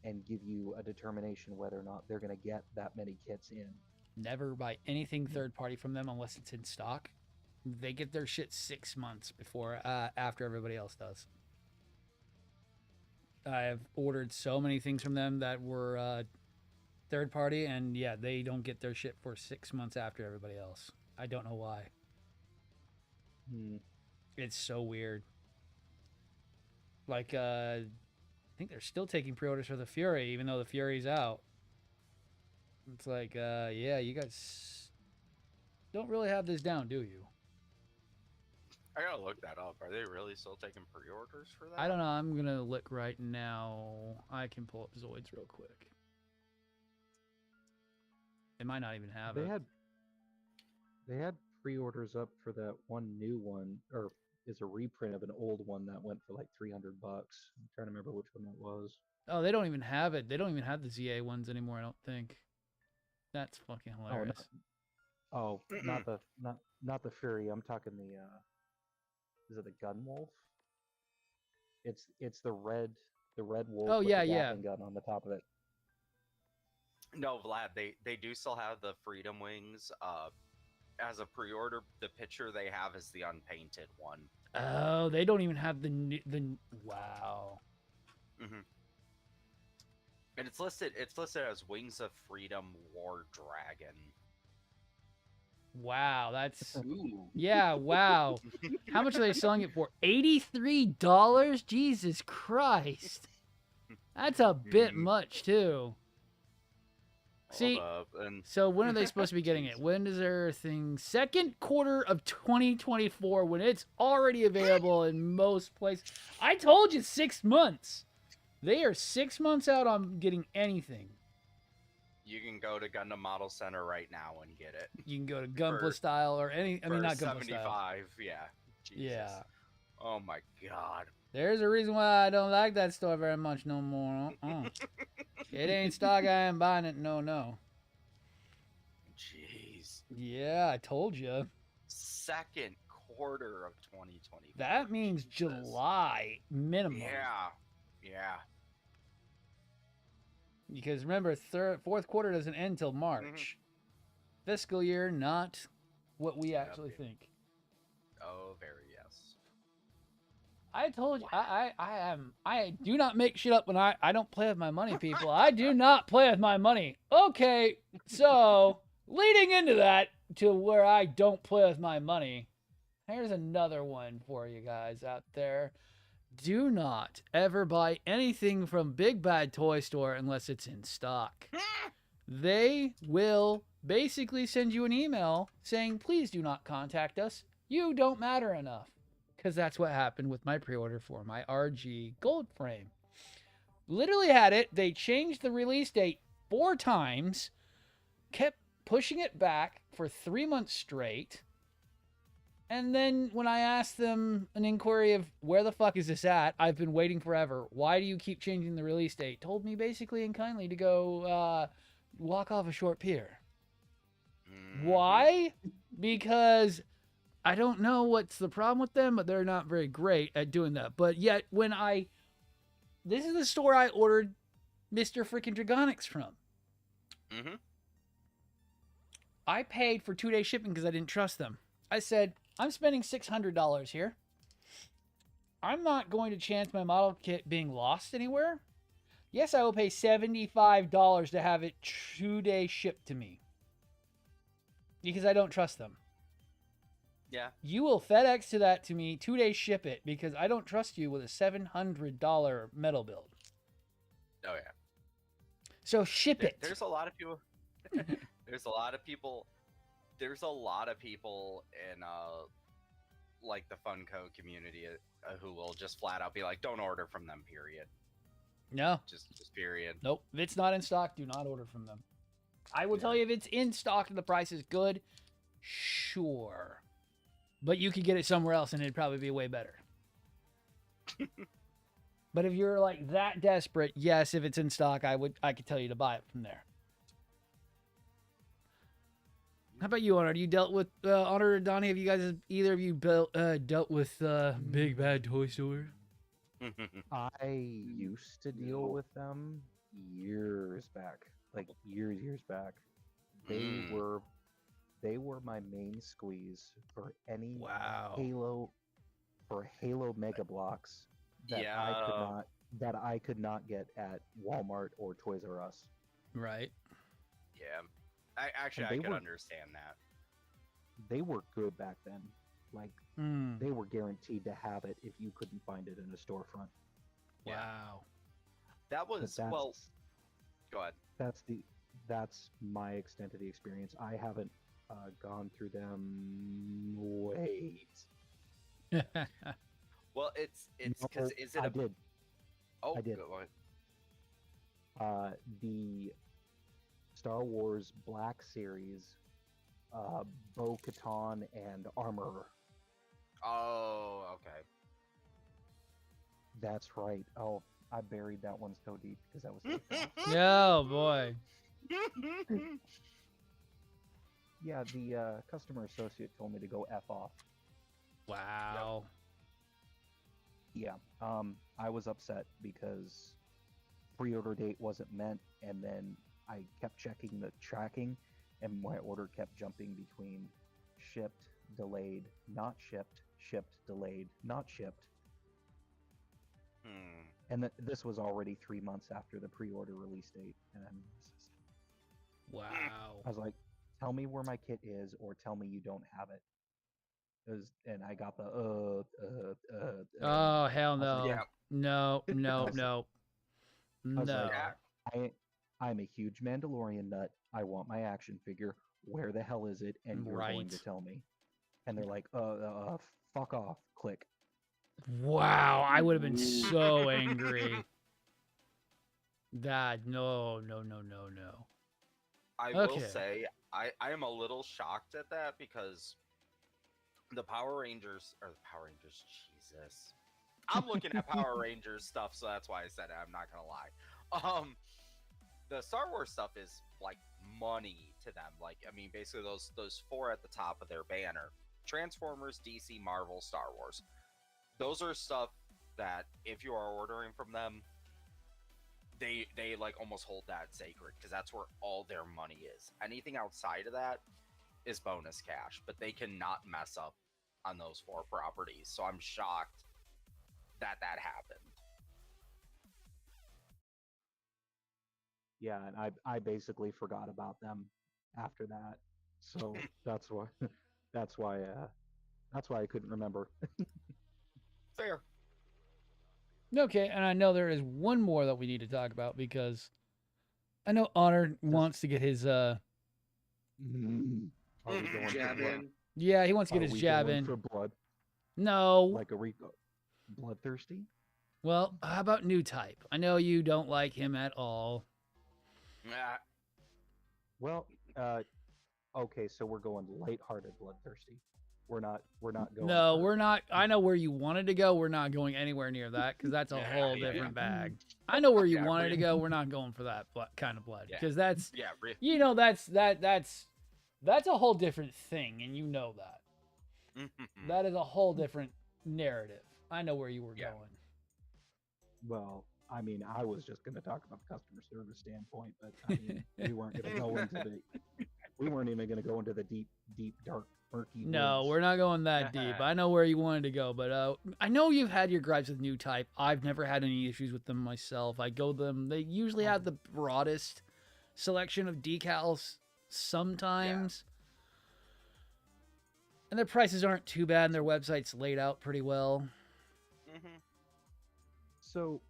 and give you a determination whether or not they're going to get that many kits in. Never buy anything third party from them unless it's in stock. They get their shit 6 months before after everybody else does. I've ordered so many things from them that were third party, and yeah, they don't get their shit for 6 months after everybody else. I don't know why. It's so weird. Like, I think they're still taking pre-orders for the Fury, even though the Fury's out. It's like, yeah, you guys don't really have this down, do you? I gotta look that up. Are they really still taking pre-orders for that? I don't know. I'm gonna look right now. I can pull up Zoids real quick. They might not even have it. They had pre-orders up for that one new one, or is a reprint of an old one that went for like $300. I'm trying to remember which one that was. Oh, they don't even have it. They don't even have the ZA ones anymore, I don't think. That's fucking hilarious. Oh, not the Fury. I'm talking the is it the Gunwolf? It's the red wolf with the Gatling gun on the top of it. No, Vlad, they do still have the Freedom Wings. As a pre-order, the picture they have is the unpainted one. Oh, they don't even have the wow. Mm-hmm. And it's listed as Wings of Freedom War Dragon. Wow, that's Ooh. yeah, wow. How much are they selling it for? $83? Jesus Christ. That's a bit much too. See, so when are they supposed to be getting it? When is their thing? Second quarter of 2024, when it's already available in most places. I told you 6 months. They are 6 months out on getting anything. You can go to Gundam Model Center right now and get it. You can go to Gunpla Style or any. I mean, not Gunpla Style. 75, yeah. Jesus. Yeah. Oh my God. There's a reason why I don't like that store very much no more. It ain't stock. I ain't buying it. No. Jeez. Yeah, I told you. Second quarter of 2020. That means July minimum. Yeah. Because remember, fourth quarter doesn't end till March. Fiscal year, not what we actually think. Oh, very yes. I told you, I do not make shit up when I don't play with my money, people. I do not play with my money. Okay, so leading into that to where I don't play with my money, here's another one for you guys out there. Do not ever buy anything from Big Bad Toy Store unless it's in stock. They will basically send you an email saying, please do not contact us. You don't matter enough. Because that's what happened with my pre-order for my RG Gold Frame. Literally had it. They changed the release date 4 times. Kept pushing it back for 3 months straight. And then when I asked them an inquiry of where the fuck is this at, I've been waiting forever. Why do you keep changing the release date? Told me basically and kindly to go walk off a short pier. Why? Because I don't know what's the problem with them, but they're not very great at doing that. But yet when this is the store I ordered Mr. freaking Dragonics from. I paid for 2-day shipping because I didn't trust them. I said, I'm spending $600 here. I'm not going to chance my model kit being lost anywhere. Yes, I will pay $75 to have it 2-day shipped to me. Because I don't trust them. Yeah. You will FedEx to me 2-day ship it because I don't trust you with a $700 metal build. Oh, yeah. So ship it. There's a lot of people. There's a lot of people in like the Funko community who will just flat out be like, don't order from them, period. No. Just period. Nope. If it's not in stock, do not order from them. I will tell you if it's in stock and the price is good, sure. But you could get it somewhere else and it'd probably be way better. But if you're like that desperate, yes, if it's in stock, I could tell you to buy it from there. How about you, Honor? You dealt with Honor or Donnie? Have you guys either of you dealt with Big Bad Toy Store? I used to deal with them years back, like years back. They were my main squeeze for any Halo Mega Blocks that I could not get at Walmart or Toys R Us. Right. Yeah. I could understand that. They were good back then. Like, they were guaranteed to have it if you couldn't find it in a storefront. Wow. That was, go ahead. That's my extent of the experience. I haven't gone through them. Wait. Well, it's because I did. Oh, I did. Go ahead. The Star Wars Black Series, Bo-Katan and Armorer. Oh, okay. That's right. Oh, I buried that one so deep because that was so fast. Oh, boy. Yeah, the customer associate told me to go F off. Wow. Yeah. I was upset because pre-order date wasn't met, and then I kept checking the tracking, and my order kept jumping between shipped, delayed, not shipped, shipped, delayed, not shipped. And this was already 3 months after the pre-order release date, and wow. I was like, "Tell me where my kit is, or tell me you don't have it." And I got the Oh hell no! Yeah. No, no, I was, no, I was no. like, I'm a huge Mandalorian nut. I want my action figure. Where the hell is it? And you're going to tell me. And they're like, fuck off. Click. Wow, I would have been so angry. That no. I will say I am a little shocked at that because the Power Rangers, Jesus. I'm looking at Power Rangers stuff, so that's why I said it. I'm not gonna lie. The Star Wars stuff is like money to them. Like, I mean, basically those four at the top of their banner: Transformers, DC, Marvel, Star Wars. Those are stuff that if you are ordering from them, they like almost hold that sacred because that's where all their money is. Anything outside of that is bonus cash, but they cannot mess up on those four properties. So I'm shocked that happened. Yeah, and I basically forgot about them after that. So that's why that's why I couldn't remember. Fair. Okay, and I know there is one more that we need to talk about because I know Honor wants to get his Are we going jab in? Yeah, he wants to get his jab in. For blood? No. Like bloodthirsty? Well, how about new type? I know you don't like him at all. Well, okay, so we're going lighthearted bloodthirsty. We're not going. No, we're not. I know where you wanted to go. We're not going anywhere near that because that's a whole different bag. I know where you wanted to go. We're not going for that kind of blood because that's that's a whole different thing, and you know that. That is a whole different narrative. I know where you were going. Well, I mean, I was just going to talk about the customer service standpoint, but I mean, we weren't going to go into the. We weren't even going to go into the deep, dark, murky. No, woods. we're not going that deep. I know where you wanted to go, but I know you've had your gripes with new type. I've never had any issues with them myself. I go them. They usually have the broadest selection of decals sometimes. And their prices aren't too bad, and their website's laid out pretty well. So,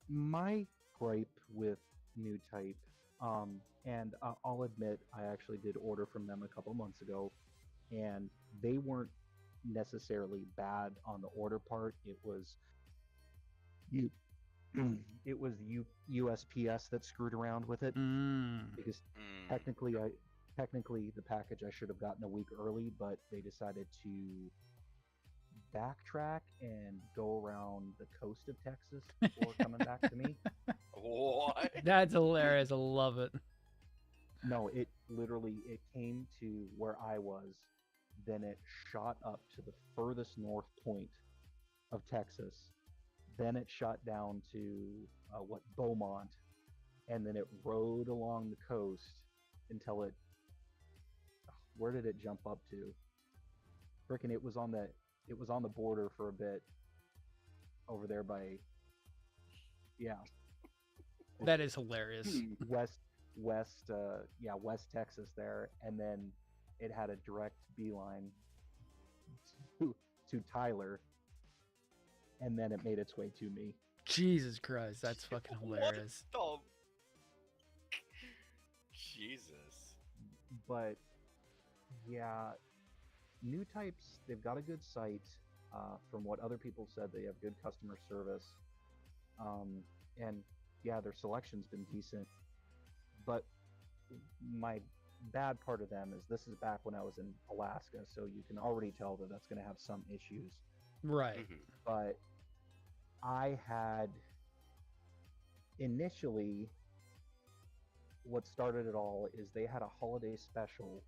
my gripe with new type, and I'll admit I actually did order from them a couple months ago, and they weren't necessarily bad on the order part. It was USPS that screwed around with it because technically the package I should have gotten a week early, but they decided to backtrack and go around the coast of Texas before coming back to me. What? That's hilarious. I love it. No, it came to where I was, then it shot up to the furthest north point of Texas, then it shot down to Beaumont, and then it rode along the coast until where did it jump up to? Frickin' it was on the border for a bit over there by that is hilarious. West Texas there, and then it had a direct beeline to Tyler, and then it made its way to me. Jesus Christ, that's fucking hilarious. Jesus. But yeah, new types, they've got a good site. From what other people said, they have good customer service, and yeah, their selection's been decent. But my bad part of them is this is back when I was in Alaska, so you can already tell that that's going to have some issues. Right. But I had initially, what started it all is they had a holiday special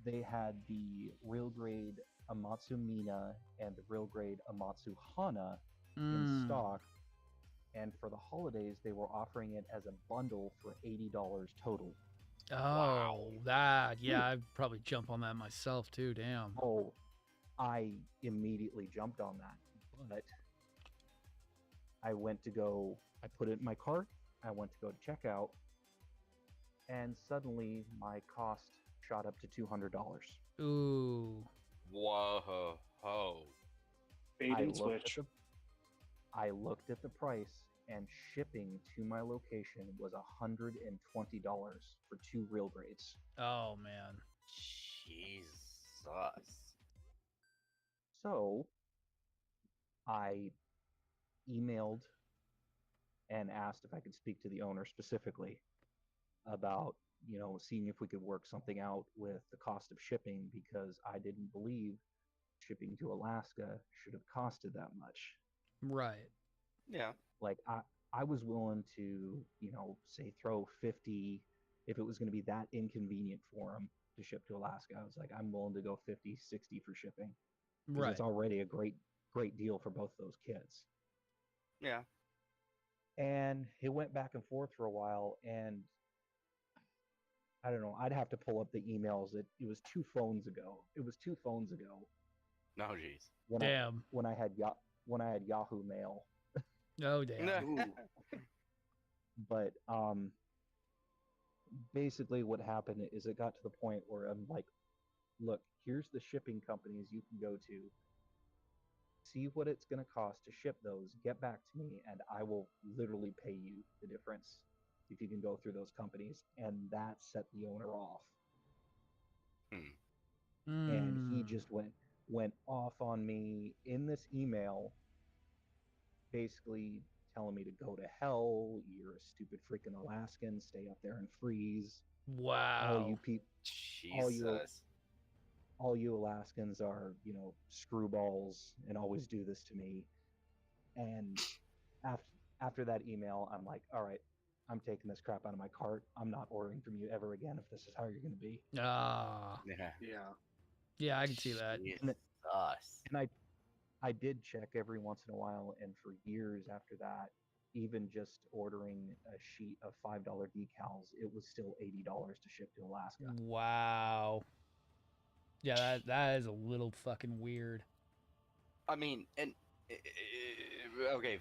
they had the real grade Amatsu Mina and the real grade Amatsu Hana in stock. And for the holidays, they were offering it as a bundle for $80 total. Oh, wow. That, yeah, I'd probably jump on that myself too, damn. Oh, I immediately jumped on that. But I put it in my cart, I went to go to checkout, and suddenly my cost shot up to $200. Ooh. Whoa. Bait and switch. I looked at the price, and shipping to my location was $120 for 2 real grades. Oh, man. Jesus. So I emailed and asked if I could speak to the owner specifically about, seeing if we could work something out with the cost of shipping, because I didn't believe shipping to Alaska should have costed that much. Right. Yeah. Like I was willing to, say throw 50 if it was going to be that inconvenient for them to ship to Alaska. I was like, I'm willing to go 50, 60 for shipping. Because right. It's already a great deal for both those kids. Yeah. And it went back and forth for a while, and I don't know, I'd have to pull up the emails. It was 2 phones ago. No, jeez. When I had Yahoo Mail. Oh, damn. But basically what happened is it got to the point where I'm like, look, here's the shipping companies you can go to. See what it's going to cost to ship those. Get back to me, and I will literally pay you the difference if you can go through those companies. And that set the owner off. And he just went off on me in this email, basically telling me to go to hell. You're a stupid freaking Alaskan. Stay up there and freeze. Wow. All you people, all you Alaskans are, screwballs and always do this to me. And after that email, I'm like, all right, I'm taking this crap out of my cart. I'm not ordering from you ever again if this is how you're going to be. Yeah, I can see that. And I did check every once in a while, and for years after that, even just ordering a sheet of $5 decals, it was still $80 to ship to Alaska. Wow. Yeah, that is a little fucking weird. I mean, and okay,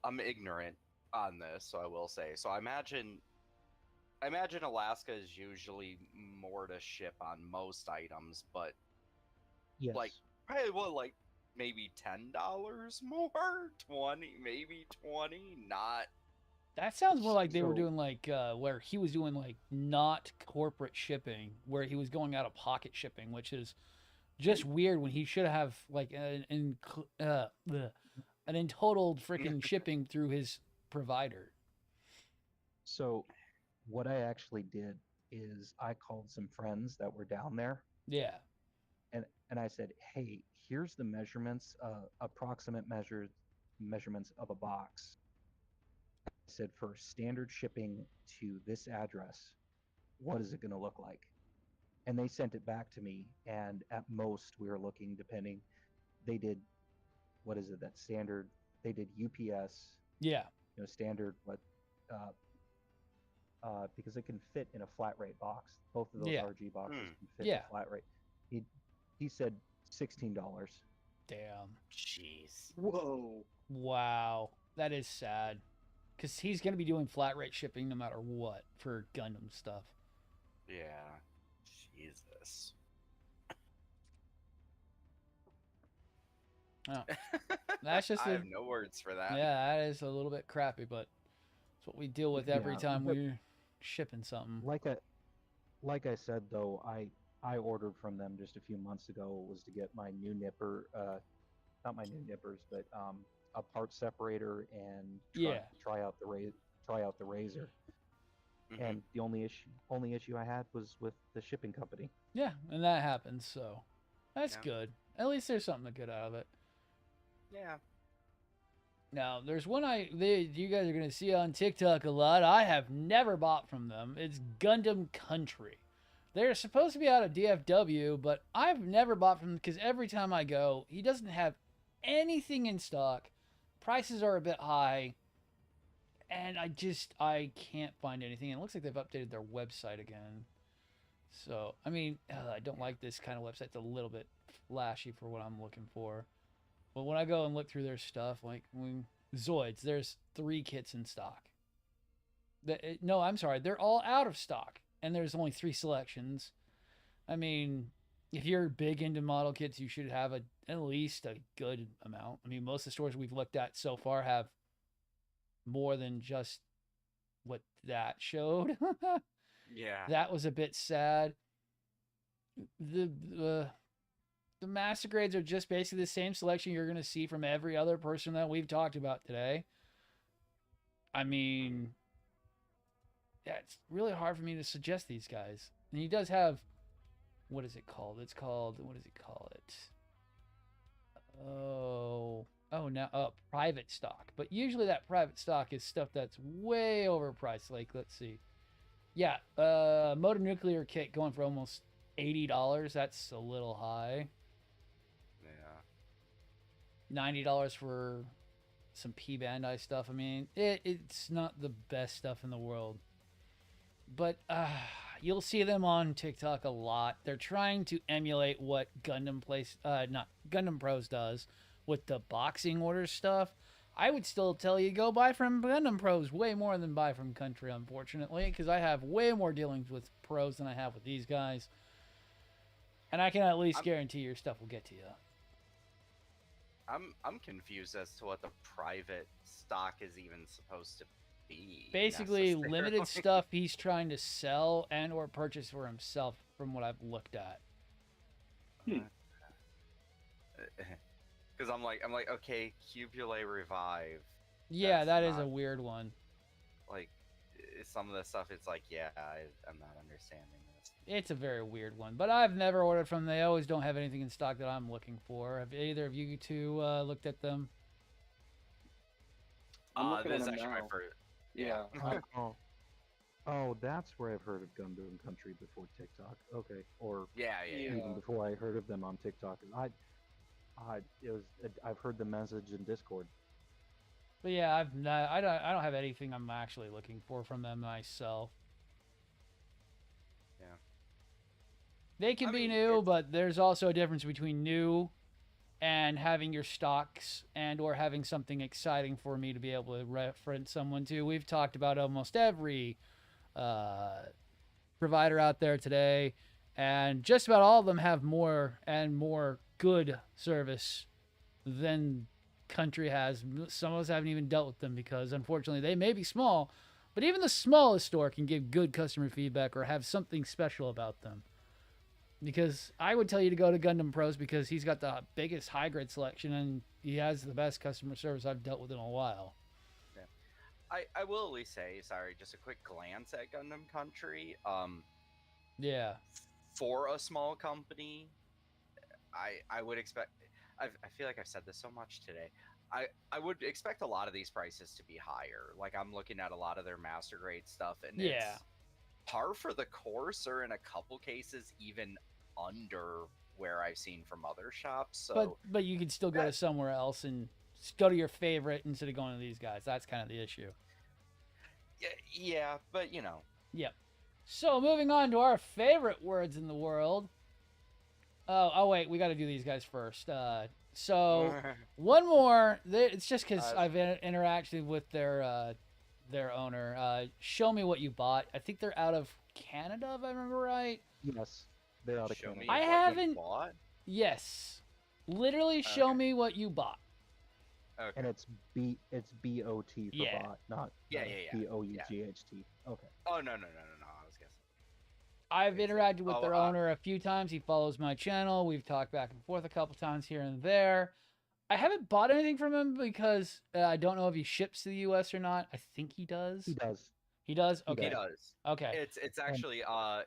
I'm ignorant on this, so I will say. So I imagine Alaska is usually more to ship on most items, but yes, probably maybe $10 more, 20, maybe 20, not. That sounds more like they were doing where he was doing not corporate shipping, where he was going out of pocket shipping, which is just weird when he should have an entitled freaking shipping through his provider. So what I actually did is I called some friends that were down there. Yeah. And I said, hey, here's the measurements, approximate measurements of a box. I said, for standard shipping to this address, what is it going to look like? And they sent it back to me. And at most, we were looking, depending, they did, what is it, that standard? They did UPS. Yeah. Standard, because it can fit in a flat rate box. Both of those RG boxes can fit in a flat rate. He said $16. Damn. Jeez. Whoa. Wow. That is sad. Because he's going to be doing flat rate shipping no matter what for Gundam stuff. Yeah. Jesus. Oh. That's just I have no words for that. Yeah, that is a little bit crappy, but it's what we deal with every time we're shipping something. Like I said, though, I ordered from them just a few months ago was to get my new nipper, not my new nippers, but a part separator and try out the razor. Mm-hmm. And the only issue I had was with the shipping company. Yeah, and that happens, so that's good. At least there's something to get out of it. Yeah. Now, there's one you guys are going to see on TikTok a lot. I have never bought from them. It's Gundam Country. They're supposed to be out of DFW, but I've never bought from him because every time I go, he doesn't have anything in stock. Prices are a bit high, and I can't find anything. And it looks like they've updated their website again. So, I mean, I don't like this kind of website. It's a little bit flashy for what I'm looking for. But when I go and look through their stuff, like Zoids, there's 3 kits in stock. No, I'm sorry. They're all out of stock, and there's only 3 selections. I mean, if you're big into model kits, you should have at least a good amount. I mean, most of the stores we've looked at so far have more than just what that showed. Yeah. That was a bit sad. The master grades are just basically the same selection you're going to see from every other person that we've talked about today. I mean, yeah, it's really hard for me to suggest these guys. And he does have, what is it called? It's called, what does he call it? Private stock. But usually that private stock is stuff that's way overpriced. Like, let's see. Yeah, motor-nuclear kit going for almost $80. That's a little high. Yeah. $90 for some P-Bandai stuff. I mean, it's not the best stuff in the world. But you'll see them on TikTok a lot. They're trying to emulate what Gundam Pros does with the boxing order stuff. I would still tell you go buy from Gundam Pros way more than buy from Country, unfortunately, because I have way more dealings with pros than I have with these guys. And I can at least guarantee your stuff will get to you. I'm confused as to what the private stock is even supposed to be. Basically, limited stuff he's trying to sell and or purchase for himself, from what I've looked at. Because I'm like, okay, Cubulate Revive. Yeah, that is a weird one. Like, some of the stuff, it's like, yeah, I'm not understanding this. It's a very weird one, but I've never ordered from them. They always don't have anything in stock that I'm looking for. Have either of you two looked at them? I'm looking at them now. Yeah. Oh, that's where I've heard of Gundam Country before TikTok. Okay, or Yeah. even before I heard of them on TikTok. I've heard the message in Discord. But yeah, I don't have anything I'm actually looking for from them myself. Yeah. They can be new, but there's also a difference between new and having your stocks and or having something exciting for me to be able to reference someone to. We've talked about almost every provider out there today, and just about all of them have more and more good service than Country has. Some of us haven't even dealt with them because unfortunately they may be small, but even the smallest store can give good customer feedback or have something special about them. Because I would tell you to go to Gundam Pros because he's got the biggest high grade selection and he has the best customer service I've dealt with in a while. Yeah. I will at least say, sorry, just a quick glance at Gundam Country. Yeah. For a small company, I would expect. I feel like I've said this so much today. I would expect a lot of these prices to be higher. Like, I'm looking at a lot of their master grade stuff, and it's par for the course, or in a couple cases even under where I've seen from other shops. So, but you could still go to somewhere else and go to your favorite instead of going to these guys. That's kind of the issue. Yeah, but you know. Yep. So moving on to our favorite words in the world. Oh wait, we got to do these guys first. So one more. It's just because I've interacted with their owner. Show me what you bought. I think they're out of Canada, if I remember right. Yes, they're out of Canada. I haven't. Yes, literally show me what you bought. Okay. And it's B-O-T for bot, not B-O-U-G-H-T. Okay. Oh no! I was guessing. I've interacted with their owner a few times. He follows my channel. We've talked back and forth a couple times here and there. I haven't bought anything from him because I don't know if he ships to the U.S. or not. I think he does. He does. He does? Okay. He does. Okay. It's actually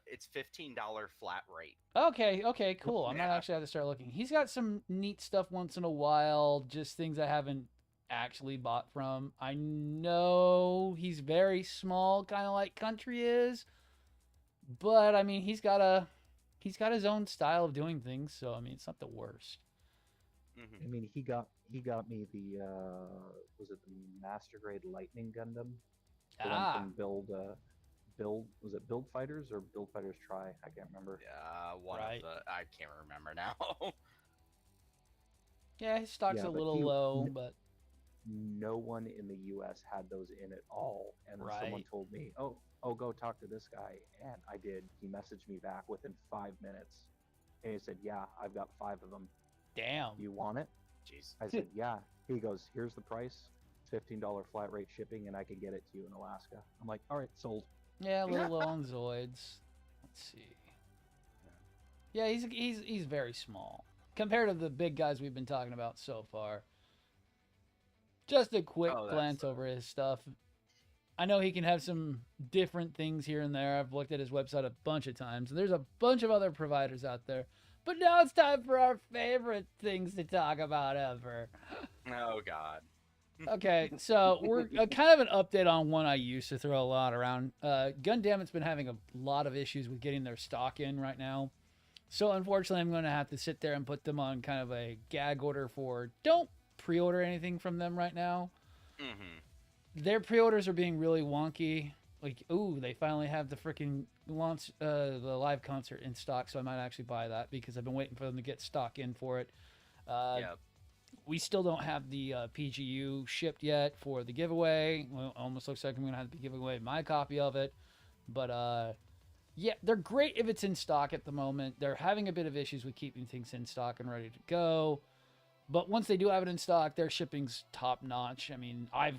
it's $15 flat rate. Okay, cool. I might actually have to start looking. He's got some neat stuff once in a while, just things I haven't actually bought from. I know he's very small, kind of like Country is, But I mean, he's got his own style of doing things, so I mean, it's not the worst. I mean, he got me the was it the Master Grade Lightning Gundam? The one from Build was it Build Fighters or Build Fighters Try? I can't remember. Yeah, I can't remember now. Yeah, his stock's a little low, but no one in the U.S. had those in at all. And someone told me, oh, go talk to this guy. And I did. He messaged me back within 5 minutes. And he said, yeah, I've got 5 of them. Damn. You want it? Jeez. I said, yeah. He goes, here's the price. $15 flat rate shipping, and I can get it to you in Alaska. I'm like, all right, sold. Yeah, a little low on Zoids. Let's see. Yeah, he's very small compared to the big guys we've been talking about so far. Just a quick glance over his stuff. I know he can have some different things here and there. I've looked at his website a bunch of times. There's a bunch of other providers out there. But now it's time for our favorite things to talk about ever. Oh, God. Okay, so we're kind of an update on one I used to throw a lot around. Gundamit's been having a lot of issues with getting their stock in right now. So unfortunately, I'm going to have to sit there and put them on kind of a gag order for don't pre-order anything from them right now. Mm-hmm. Their pre-orders are being really wonky. Like, ooh, they finally have the freaking launch, the live concert in stock, so I might actually buy that because I've been waiting for them to get stock in for it. Yep. We still don't have the PGU shipped yet for the giveaway. Well, almost looks like I'm going to have to be giving away my copy of it. But, yeah, they're great if it's in stock at the moment. They're having a bit of issues with keeping things in stock and ready to go. But once they do have it in stock, their shipping's top-notch. I mean, I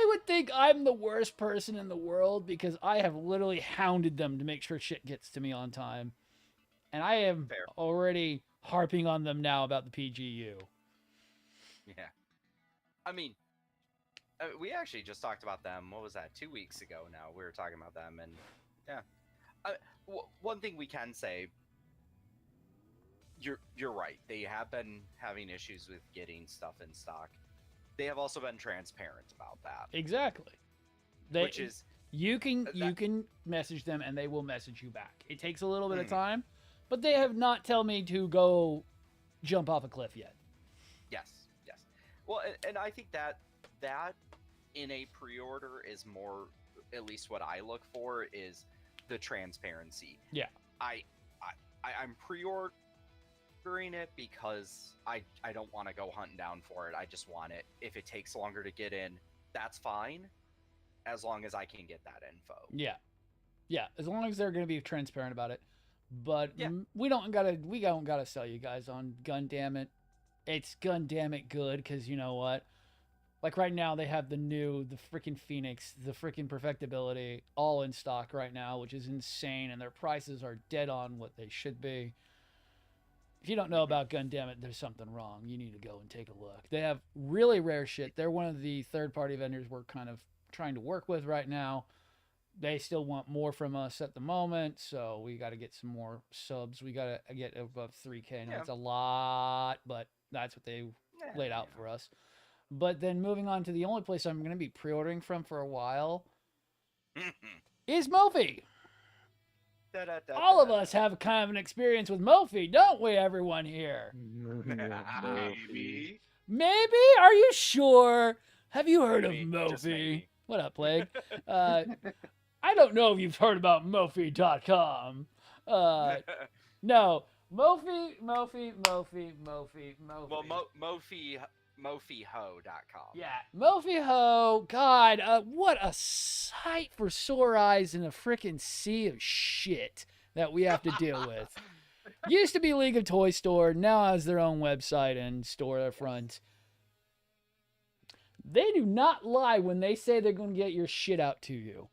would think I'm the worst person in the world because I have literally hounded them to make sure shit gets to me on time. And I am already harping on them now about the PGU. Yeah. I mean, we actually just talked about them. What was that? 2 weeks ago now. We were talking about them. And yeah. One thing we can say, you're right. They have been having issues with getting stuff in stock. They have also been transparent about that. Exactly. Which is you can message them and they will message you back. It takes a little bit of time, but they have not told me to go jump off a cliff yet. Yes. Well, and I think that in a pre-order is more, at least what I look for is the transparency. Yeah. I'm pre-ordering it because I don't want to go hunting down for it. I just want it. If it takes longer to get in, that's fine, as long as I can get that info. Yeah, as long as they're going to be transparent about it. But we don't gotta sell you guys on Gundamit. It's Gundamit good because you know what? Like right now they have the freaking Phoenix, the freaking Perfectibility all in stock right now, which is insane, and their prices are dead on what they should be. If you don't know about Gundamit, there's something wrong. You need to go and take a look. They have really rare shit. They're one of the third-party vendors we're kind of trying to work with right now. They still want more from us at the moment, so we got to get some more subs. We got to get above 3K. Now, it's a lot, but that's what they laid out for us. But then moving on to the only place I'm going to be pre-ordering from for a while is Mophie. All of us have kind of an experience with Mophie, don't we, everyone here? Maybe? Are you sure? Have you heard of Mophie? What up, Plague? I don't know if you've heard about Mophie.com. No. Mophie. Well, MophieHo.com. Yeah, MophieHo. God, what a sight for sore eyes in a freaking sea of shit that we have to deal with. Used to be League of Toy Store, now has their own website and store front. They do not lie when they say they're going to get your shit out to you.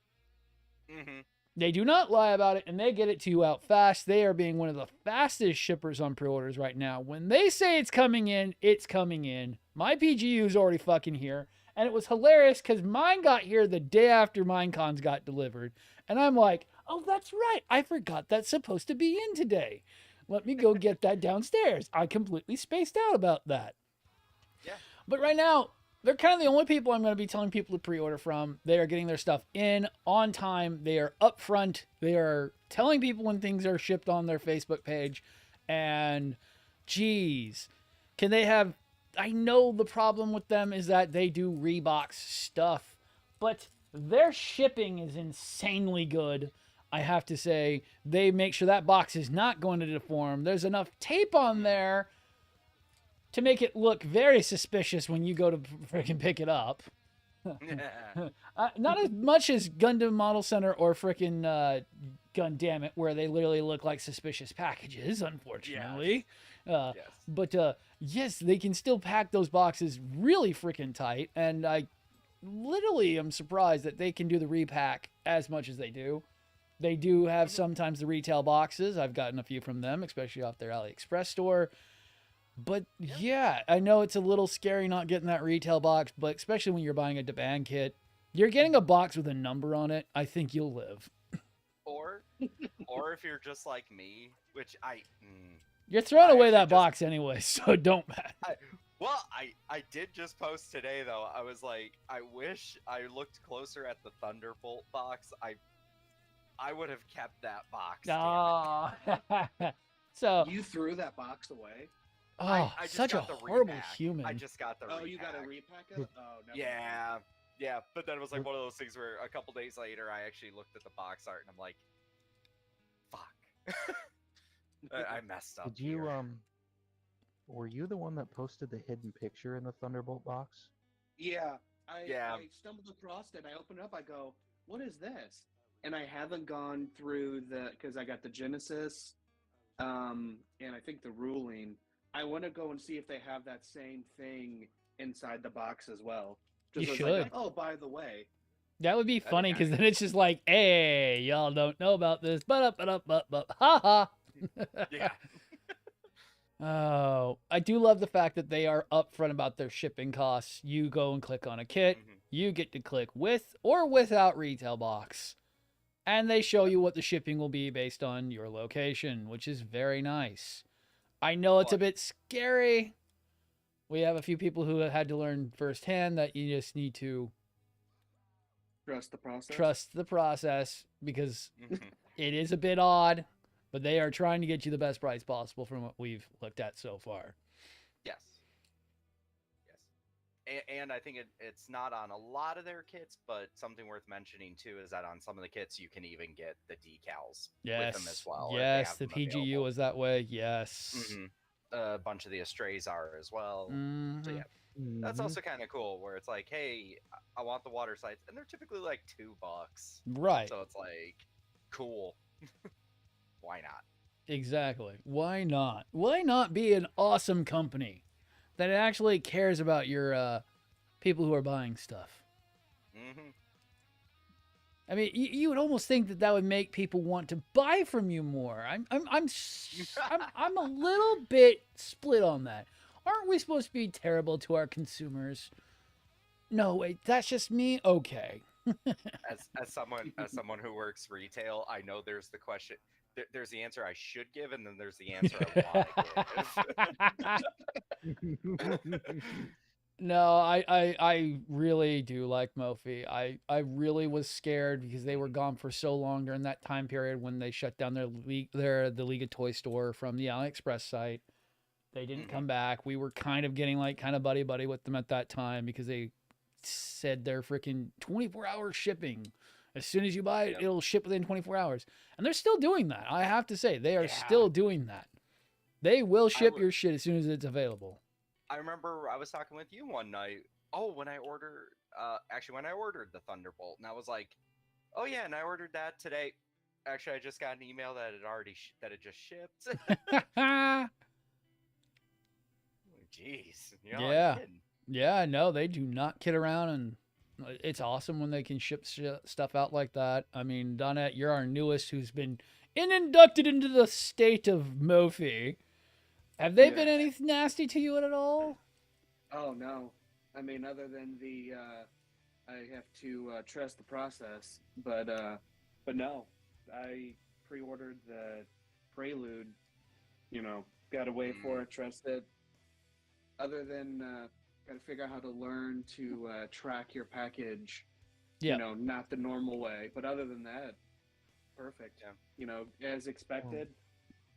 Mm-hmm. They do not lie about it, and they get it to you out fast. They are being one of the fastest shippers on pre-orders right now. When they say it's coming in, it's coming in. My PGU is already fucking here, and it was hilarious because mine got here the day after Minecons got delivered, and I'm like, oh, that's right. I forgot that's supposed to be in today. Let me go get that downstairs. I completely spaced out about that. Yeah. But right now, they're kind of the only people I'm going to be telling people to pre-order from. They are getting their stuff in on time. They are upfront. They are telling people when things are shipped on their Facebook page. And, geez, can they have... I know the problem with them is that they do Reebok stuff, but their shipping is insanely good. I have to say, they make sure that box is not going to deform. There's enough tape on there to make it look very suspicious when you go to freaking pick it up. Not as much as Gundam Model Center or freaking Gundamit, where they literally look like suspicious packages, unfortunately. Yes. But yes, they can still pack those boxes really freaking tight, and I literally am surprised that they can do the repack as much as they do. They do have sometimes the retail boxes. I've gotten a few from them, especially off their AliExpress store. But yeah, I know it's a little scary not getting that retail box, but especially when you're buying a Daban kit, you're getting a box with a number on it. I think you'll live. Or if you're just like me, which you're throwing away that box anyway, so don't matter. I did just post today though. I was like, I wish I looked closer at the Thunderbolt box. I would have kept that box. So you threw that box away? Oh, I such a horrible human. I just got the repack. Oh, you got a repack of it? Oh, never yeah. Yeah, but then it was like one of those things where a couple days later, I actually looked at the box art and I'm like, fuck. I messed up. Did you, were you the one that posted the hidden picture in the Thunderbolt box? Yeah. I stumbled across it. I opened it up. I go, what is this? And I haven't gone through because I got the Genesis, and I think the ruling. I want to go and see if they have that same thing inside the box as well. You should. Like, oh, by the way. That would be funny because then it's just like, hey, y'all don't know about this. But ha ha. Yeah. Oh, I do love the fact that they are upfront about their shipping costs. You go and click on a kit. You get to click with or without retail box. And they show you what the shipping will be based on your location, which is very nice. I know it's a bit scary. We have a few people who have had to learn firsthand that you just need to trust the process because it is a bit odd, but they are trying to get you the best price possible from what we've looked at so far. Yes. And I think it's not on a lot of their kits, but something worth mentioning too is that on some of the kits you can even get the decals with them as well. Yes, the PGU is that way. Yes. A bunch of the Astrays are as well. So yeah, that's also kind of cool where it's like, hey, I want the water sites, and they're typically like $2. Right. So it's like, cool. Why not? Exactly. Why not? Why not be an awesome company that actually cares about your people who are buying stuff? I mean, you would almost think that would make people want to buy from you more. I'm a little bit split on that. Aren't we supposed to be terrible to our consumers? No, wait, that's just me. Okay. as someone who works retail, I know there's the question. There's the answer I should give, and then there's the answer I want to give. No, I really do like Mophie. I really was scared because they were gone for so long during that time period when they shut down the League of Toy Store from the AliExpress site. They didn't come back. We were kind of getting like kind of buddy with them at that time because they said they're freaking 24-hour shipping. As soon as you buy it, it'll ship within 24 hours. And they're still doing that. I have to say, they are still doing that. They will ship your shit as soon as it's available. I remember I was talking with you one night. When I ordered the Thunderbolt, and I was like, oh yeah, and I ordered that today. Actually, I just got an email that it just shipped. Jeez. Yeah, no, they do not kid around, and it's awesome when they can ship stuff out like that. I mean, Donette, you're our newest who's been inducted into the state of Mophie. Have they been any nasty to you at all? Oh, no. I mean, other than I have to trust the process, but no. I pre-ordered the Prelude, got to wait for it, trust it. Other than Got to figure out how to learn to track your package. Yeah. You know, not the normal way, but other than that, perfect. Yeah. You know, as expected.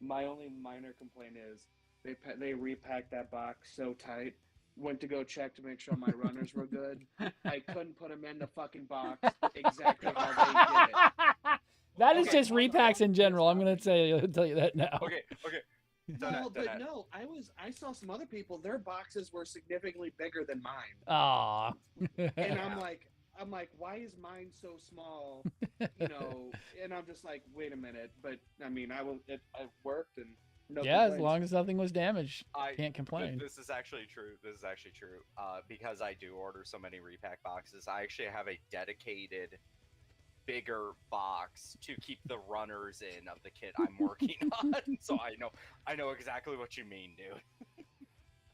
My only minor complaint is they repacked that box so tight. Went to go check to make sure my runners were good. I couldn't put them in the fucking box exactly how they did it. That is just repacks in general. I'm gonna tell you that now. Okay. No, I saw some other people. Their boxes were significantly bigger than mine. Aw. And I'm like, why is mine so small? You know, and I'm just like, wait a minute. But I mean, I worked and no complaints. As long as nothing was damaged, I can't complain. This is actually true. Because I do order so many repack boxes, I actually have a dedicated bigger box to keep the runners in of the kit I'm working on. So I know exactly what you mean, dude.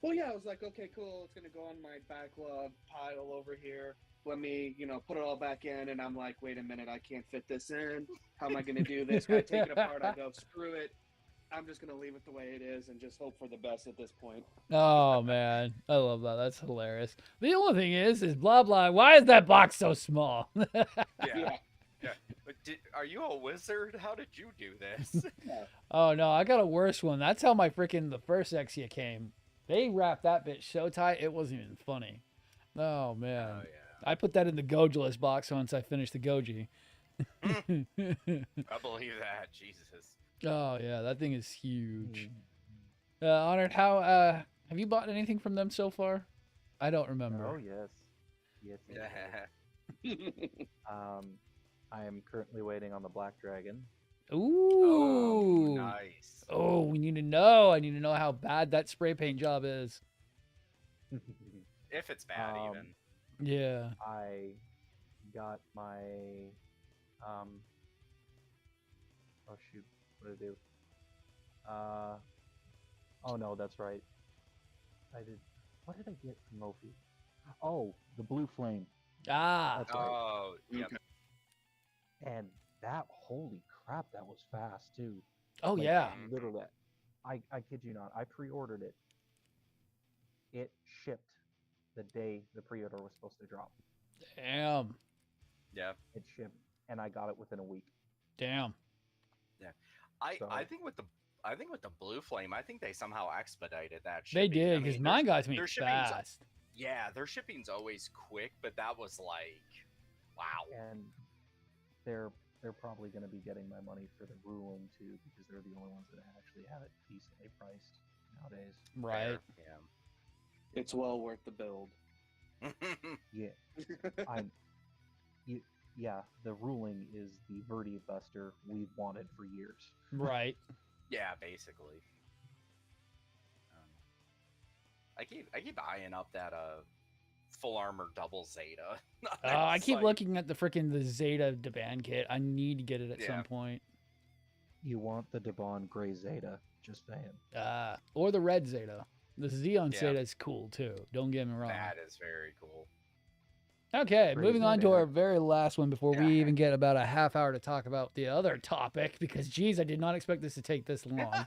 Well, yeah, I was like, okay, cool. It's gonna go on my backlog pile over here. Let me, put it all back in. And I'm like, wait a minute, I can't fit this in. How am I gonna do this? I take it apart. I go, screw it. I'm just gonna leave it the way it is and just hope for the best at this point. Oh man, I love that. That's hilarious. The only thing is blah blah. Why is that box so small? Yeah. But are you a wizard? How did you do this? Oh no, I got a worse one. That's how the first Exia came. They wrapped that bitch so tight it wasn't even funny. Oh man. Oh yeah. I put that in the Gojiless box once I finished the Goji. I believe that. Jesus. Oh yeah, that thing is huge. Honored, how have you bought anything from them so far? I don't remember. Oh yes. I am currently waiting on the Black Dragon. Ooh. Oh, nice. Oh, we need to know. I need to know how bad that spray paint job is. If it's bad, even. Yeah. I got my oh shoot, what did I do? Oh no, that's right. What did I get from Mofi? Oh, the Blue Flame. Ah. That's right. Oh, yep. And that, holy crap, that was fast too. Oh yeah. Literally, I kid you not. I pre-ordered it. It shipped the day the pre-order was supposed to drop. Damn. Yeah. It shipped, and I got it within a week. Damn. Yeah. I think with the Blue Flame, I think they somehow expedited that They shipping. did, because mine got to me fast. Yeah, their shipping's always quick, but that was like, wow. And they're probably going to be getting my money for the ruling too, because they're the only ones that actually have it decently priced nowadays. Right. Yeah. It's well worth the build. Yeah. Yeah, the ruling is the Verdi Buster we've wanted for years. Right. Yeah, basically. I keep eyeing up that full armor double Zeta. I keep looking at the Zeta Deban kit. I need to get it at some point. You want the Deban Gray Zeta, just saying. Or the red Zeta. The Xeon Zeta is cool too. Don't get me wrong. That is very cool. Okay, moving on to our very last one before we even get about a half hour to talk about the other topic, because geez, I did not expect this to take this long.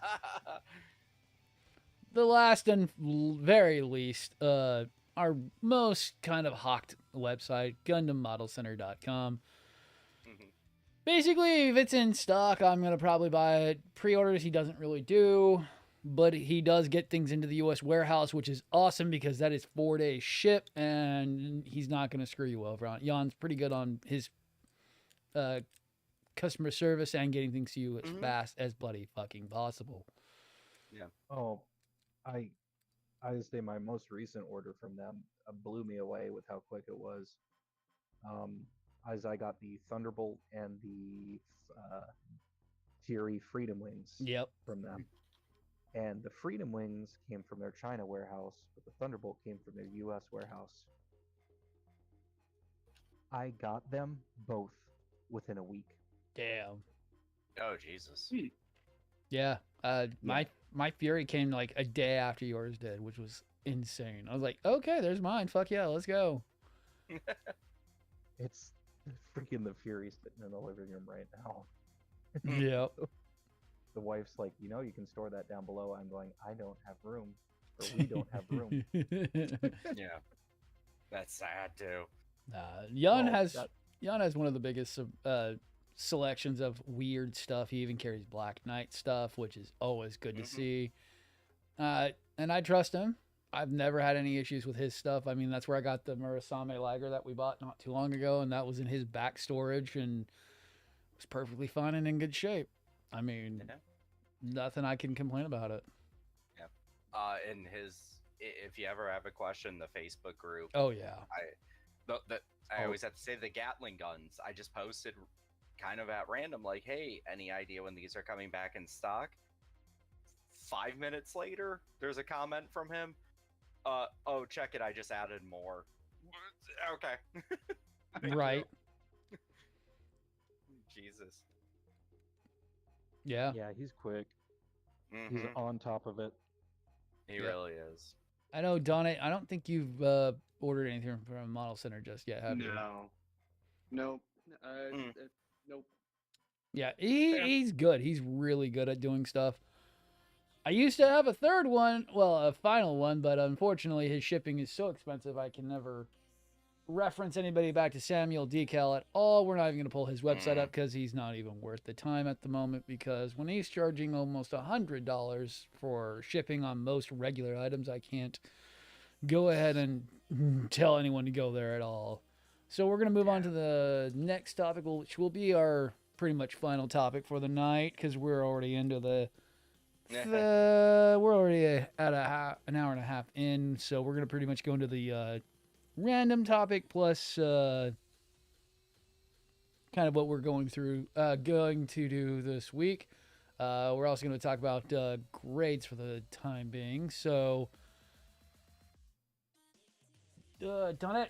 The last and very least, our most kind of hawked website, GundamModelCenter.com. Basically, if it's in stock, I'm going to probably buy it. Pre-orders he doesn't really do, but he does get things into the U.S. warehouse, which is awesome because that is 4-day ship, and he's not going to screw you over on it. Jan's pretty good on his customer service and getting things to you as fast as bloody fucking possible. Yeah. Oh, I would say my most recent order from them blew me away with how quick it was. As I got the Thunderbolt and the Fury Freedom Wings from them. And the Freedom Wings came from their China warehouse, but the Thunderbolt came from their US warehouse. I got them both within a week. Damn. Oh, Jesus. Yeah. My Fury came like a day after yours did, which was insane. I was like, okay, there's mine. Fuck yeah, let's go. It's freaking the Fury sitting in the living room right now. Yep. The wife's like, you can store that down below. I'm going, I don't have room. or we don't have room. Yeah, that's sad too. Jan has one of the biggest selections of weird stuff. He even carries Black Knight stuff, which is always good to see. And I trust him. I've never had any issues with his stuff. I mean, that's where I got the Murasame Lager that we bought not too long ago, and that was in his back storage and was perfectly fine and in good shape. I mean, nothing I can complain about it. Yeah. And if you ever have a question, the Facebook group. Oh yeah. I always have to say the Gatling guns. I just posted kind of at random, like, hey, any idea when these are coming back in stock? 5 minutes later, there's a comment from him. Oh, check it. I just added more. Okay. Right. Jesus. Yeah. Yeah, he's quick. He's on top of it. He really is. I know, Don. I don't think you've ordered anything from Model Center just yet, have you? Nope. Nope. Yeah, he's good. He's really good at doing stuff. I used to have a third one, well, a final one, but unfortunately his shipping is so expensive I can never reference anybody back to Samuel Decal at all. We're not even going to pull his website up because he's not even worth the time at the moment, because when he's charging almost $100 for shipping on most regular items, I can't go ahead and tell anyone to go there at all. So we're going to move on to the next topic, which will be our pretty much final topic for the night, because we're already into we're already at an hour and a half in, so we're going to pretty much go into the random topic plus kind of what we're going to do this week. We're also going to talk about grades for the time being. So, Donette,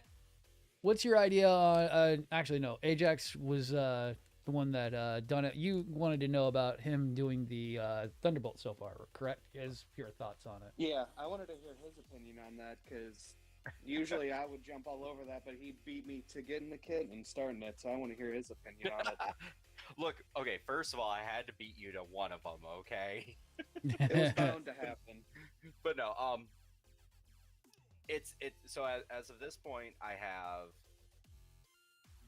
what's your idea on... actually, no. Ajax was the one that Donette, you wanted to know about him doing the Thunderbolt so far, correct? His pure thoughts on it. Yeah, I wanted to hear his opinion on that, because usually I would jump all over that, but he beat me to getting the kit and starting it, so I want to hear his opinion on it. Look, okay, first of all, I had to beat you to one of them, okay? It was bound to happen. But no, so as of this point, I have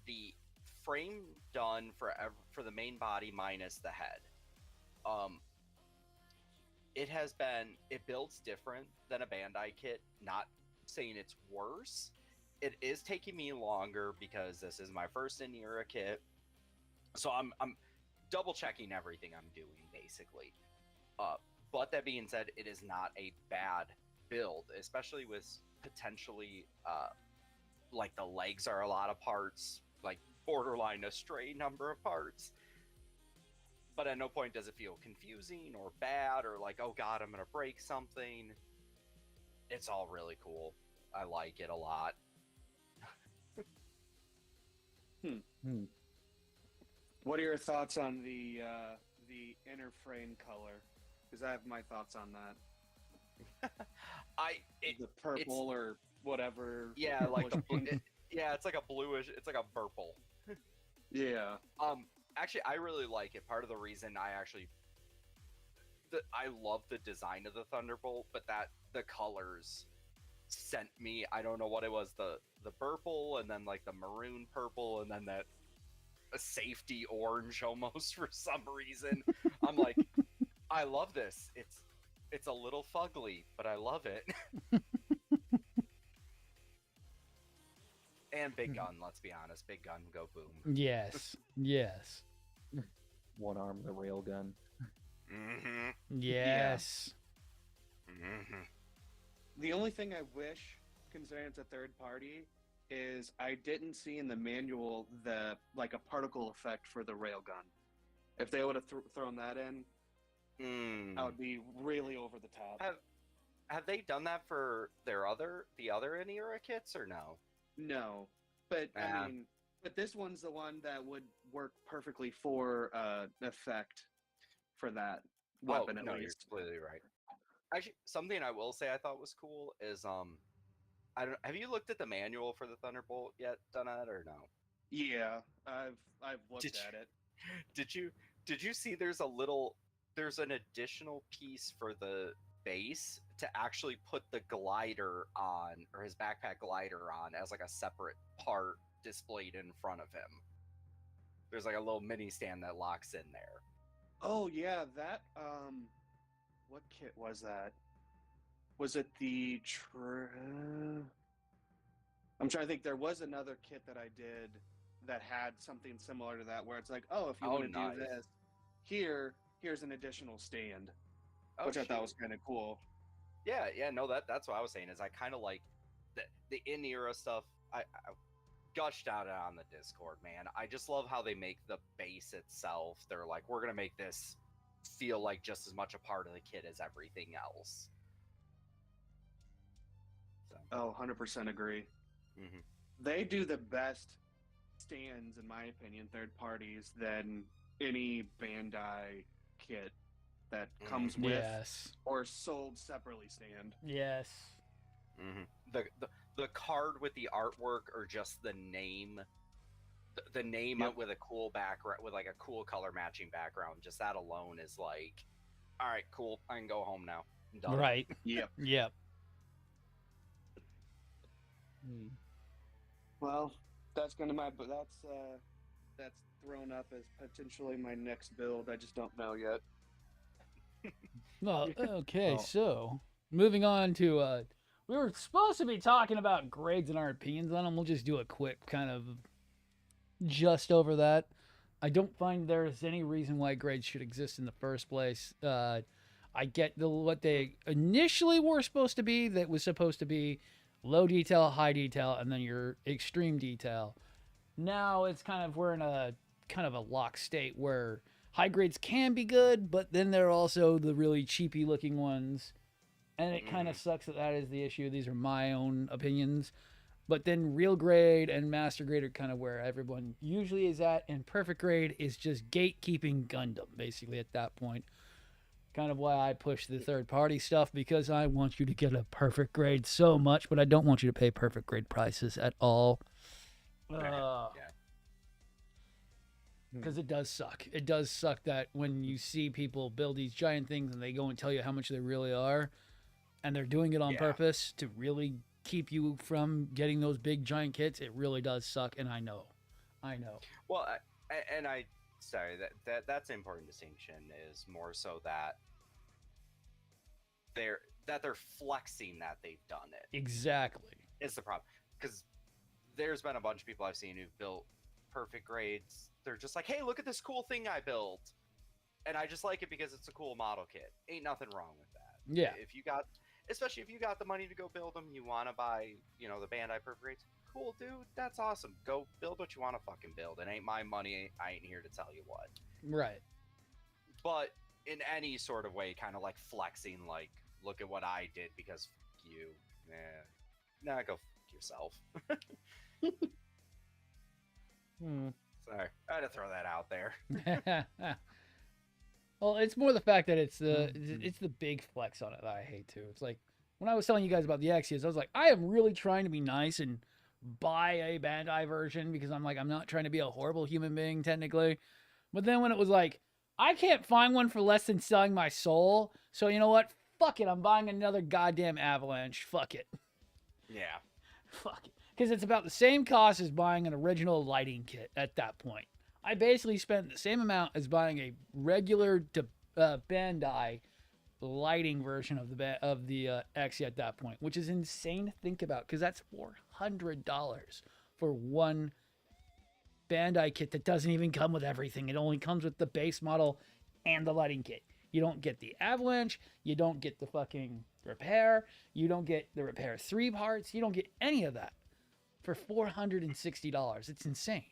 the frame done for the main body minus the head. It builds different than a Bandai kit, not saying it's worse. It is taking me longer because this is my first in-era kit, so I'm double checking everything I'm doing basically. But that being said, it is not a bad build, especially with potentially like the legs are a lot of parts, like borderline a stray number of parts. But at no point does it feel confusing or bad or like, oh god, I'm gonna break something. It's all really cool. I like it a lot. What are your thoughts on the inner frame color? Because I have my thoughts on that. The purple or whatever. Yeah, like it's like a bluish. It's like a purple. Yeah. Actually, I really like it. Part of the reason I love the design of the Thunderbolt, but that the colors sent me. I don't know what it was. The purple, and then like the maroon purple, and then that a safety orange almost for some reason. I'm like, I love this. It's a little fugly, but I love it. And big gun, let's be honest. Big gun, go boom. Yes. Yes. One arm, the railgun. Mm-hmm. Yes. Yeah. Mm-hmm. The only thing I wish, considering it's a third party, is I didn't see in the manual a particle effect for the railgun. If they would have thrown that in, that would be really over the top. Have they done that for the other in-era kits or no? No, but I mean, but this one's the one that would work perfectly for effect for that weapon. No, you're completely right. Actually, something I will say I thought was cool is I don't. Have you looked at the manual for the Thunderbolt yet, Donut, or no? Yeah, I've looked at it. Did you see there's an additional piece for the base to actually put the glider on, or his backpack glider on, as like a separate part displayed in front of him. There's like a little mini stand that locks in there. Oh yeah, that what kit was that? Was it the I'm trying to think. There was another kit that I did that had something similar to that, where it's like, oh, if you want to do this, here's an additional stand, which I thought was kind of cool. Yeah, no, that's what I was saying. Is I kind of like the in-era stuff. I gushed out on the Discord, man. I just love how they make the base itself. They're like, we're gonna make this feel like just as much a part of the kit as everything else. So. Oh, 100% agree. Mm-hmm. They do the best stands, in my opinion, third parties, than any Bandai kit that comes with or sold separately stand. Yes. Mm-hmm. The card with the artwork, or just the name, the name with a cool background, with like a cool color matching background, just that alone is like, all right, cool, I can go home now. I'm done. Right. Yep. Well, that's thrown up as potentially my next build. I just don't know yet. Well, okay, so moving on to we were supposed to be talking about grades and our opinions on them. We'll just do a quick kind of just over that. I don't find there's any reason why grades should exist in the first place. I get what they initially were supposed to be. That was supposed to be low detail, high detail, and then your extreme detail. Now it's we're in a kind of a locked state where high grades can be good, but then there are also the really cheapy looking ones. And it kind of sucks that is the issue. These are my own opinions. But then real grade and master grade are kind of where everyone usually is at. And perfect grade is just gatekeeping Gundam, basically, at that point. Kind of why I push the third-party stuff, because I want you to get a perfect grade so much, but I don't want you to pay perfect grade prices at all. Because it does suck. It does suck that when you see people build these giant things and they go and tell you how much they really are, and they're doing it on purpose to really keep you from getting those big giant kits, it really does suck, and I know. Well, sorry, that's an important distinction, is more so that they're flexing that they've done it. Exactly. It's the problem, because there's been a bunch of people I've seen who've built perfect grades. They're just like, hey, look at this cool thing I built, and I just like it because it's a cool model kit. Ain't nothing wrong with that. Yeah. Especially if you got the money to go build them, you want to buy, the Bandai perfect grades. Cool, dude. That's awesome. Go build what you want to fucking build. It ain't my money. I ain't here to tell you what. Right. But in any sort of way, kind of like flexing, like, look at what I did because fuck you. Nah, go fuck yourself. Sorry, I had to throw that out there. Well, it's more the fact that it's the big flex on it that I hate too. It's like when I was telling you guys about the Exias, I was like, I am really trying to be nice and buy a Bandai version because I'm not trying to be a horrible human being technically. But then when it was like, I can't find one for less than selling my soul, so you know what? Fuck it, I'm buying another goddamn Avalanche. Fuck it. Yeah. Fuck it. Because it's about the same cost as buying an original lighting kit at that point. I basically spent the same amount as buying a regular Bandai lighting version of the Exia at that point, which is insane to think about, because that's $400 for one Bandai kit that doesn't even come with everything. It only comes with the base model and the lighting kit. You don't get the Avalanche, you don't get the fucking repair, you don't get the repair 3 parts, you don't get any of that for $460. It's insane.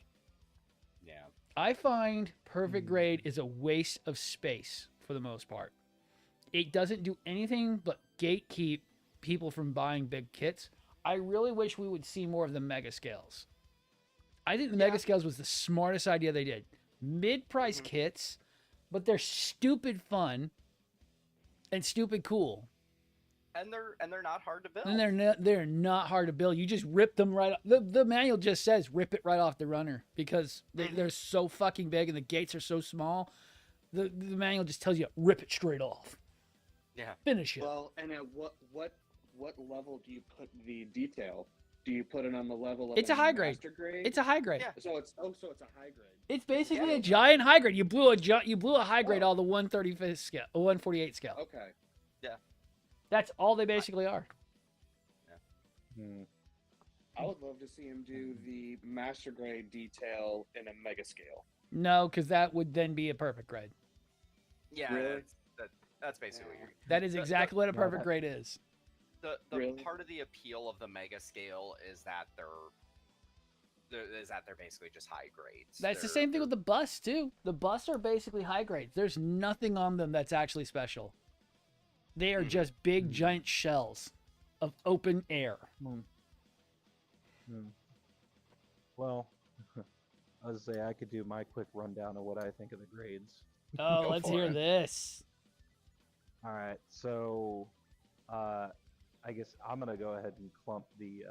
Yeah. I find perfect grade is a waste of space for the most part. It doesn't do anything but gatekeep people from buying big kits. I really wish we would see more of the mega scales. I think the mega scales was the smartest idea they did. Mid-price kits, but they're stupid fun and stupid cool. And they're not hard to build. And they're not hard to build. You just rip them right off. The manual just says rip it right off the runner because they're so fucking big and the gates are so small. The manual just tells you rip it straight off. Yeah. Finish it. Well, and at what level do you put the detail? Do you put it on the level of It's a high grade. master grade? It's a high grade. Yeah. So it's a high grade. It's basically a giant high grade. You blew a high grade all the 135th scale, 148 scale. Okay. Yeah. That's all they basically are. Yeah. I would love to see him do the master grade detail in a mega scale. No, because that would then be a perfect grade. Yeah. Really? That's basically what you're. That is exactly what a perfect grade is. The Really? part of the appeal of the mega scale is that they're basically just high grades. That's the same thing with the bus too. The bus are basically high grades. There's nothing on them that's actually special. They are just big giant shells of open air. Well, I was say I could do my quick rundown of what I think of the grades. Oh, let's hear this. All right, so I guess I'm gonna go ahead and clump the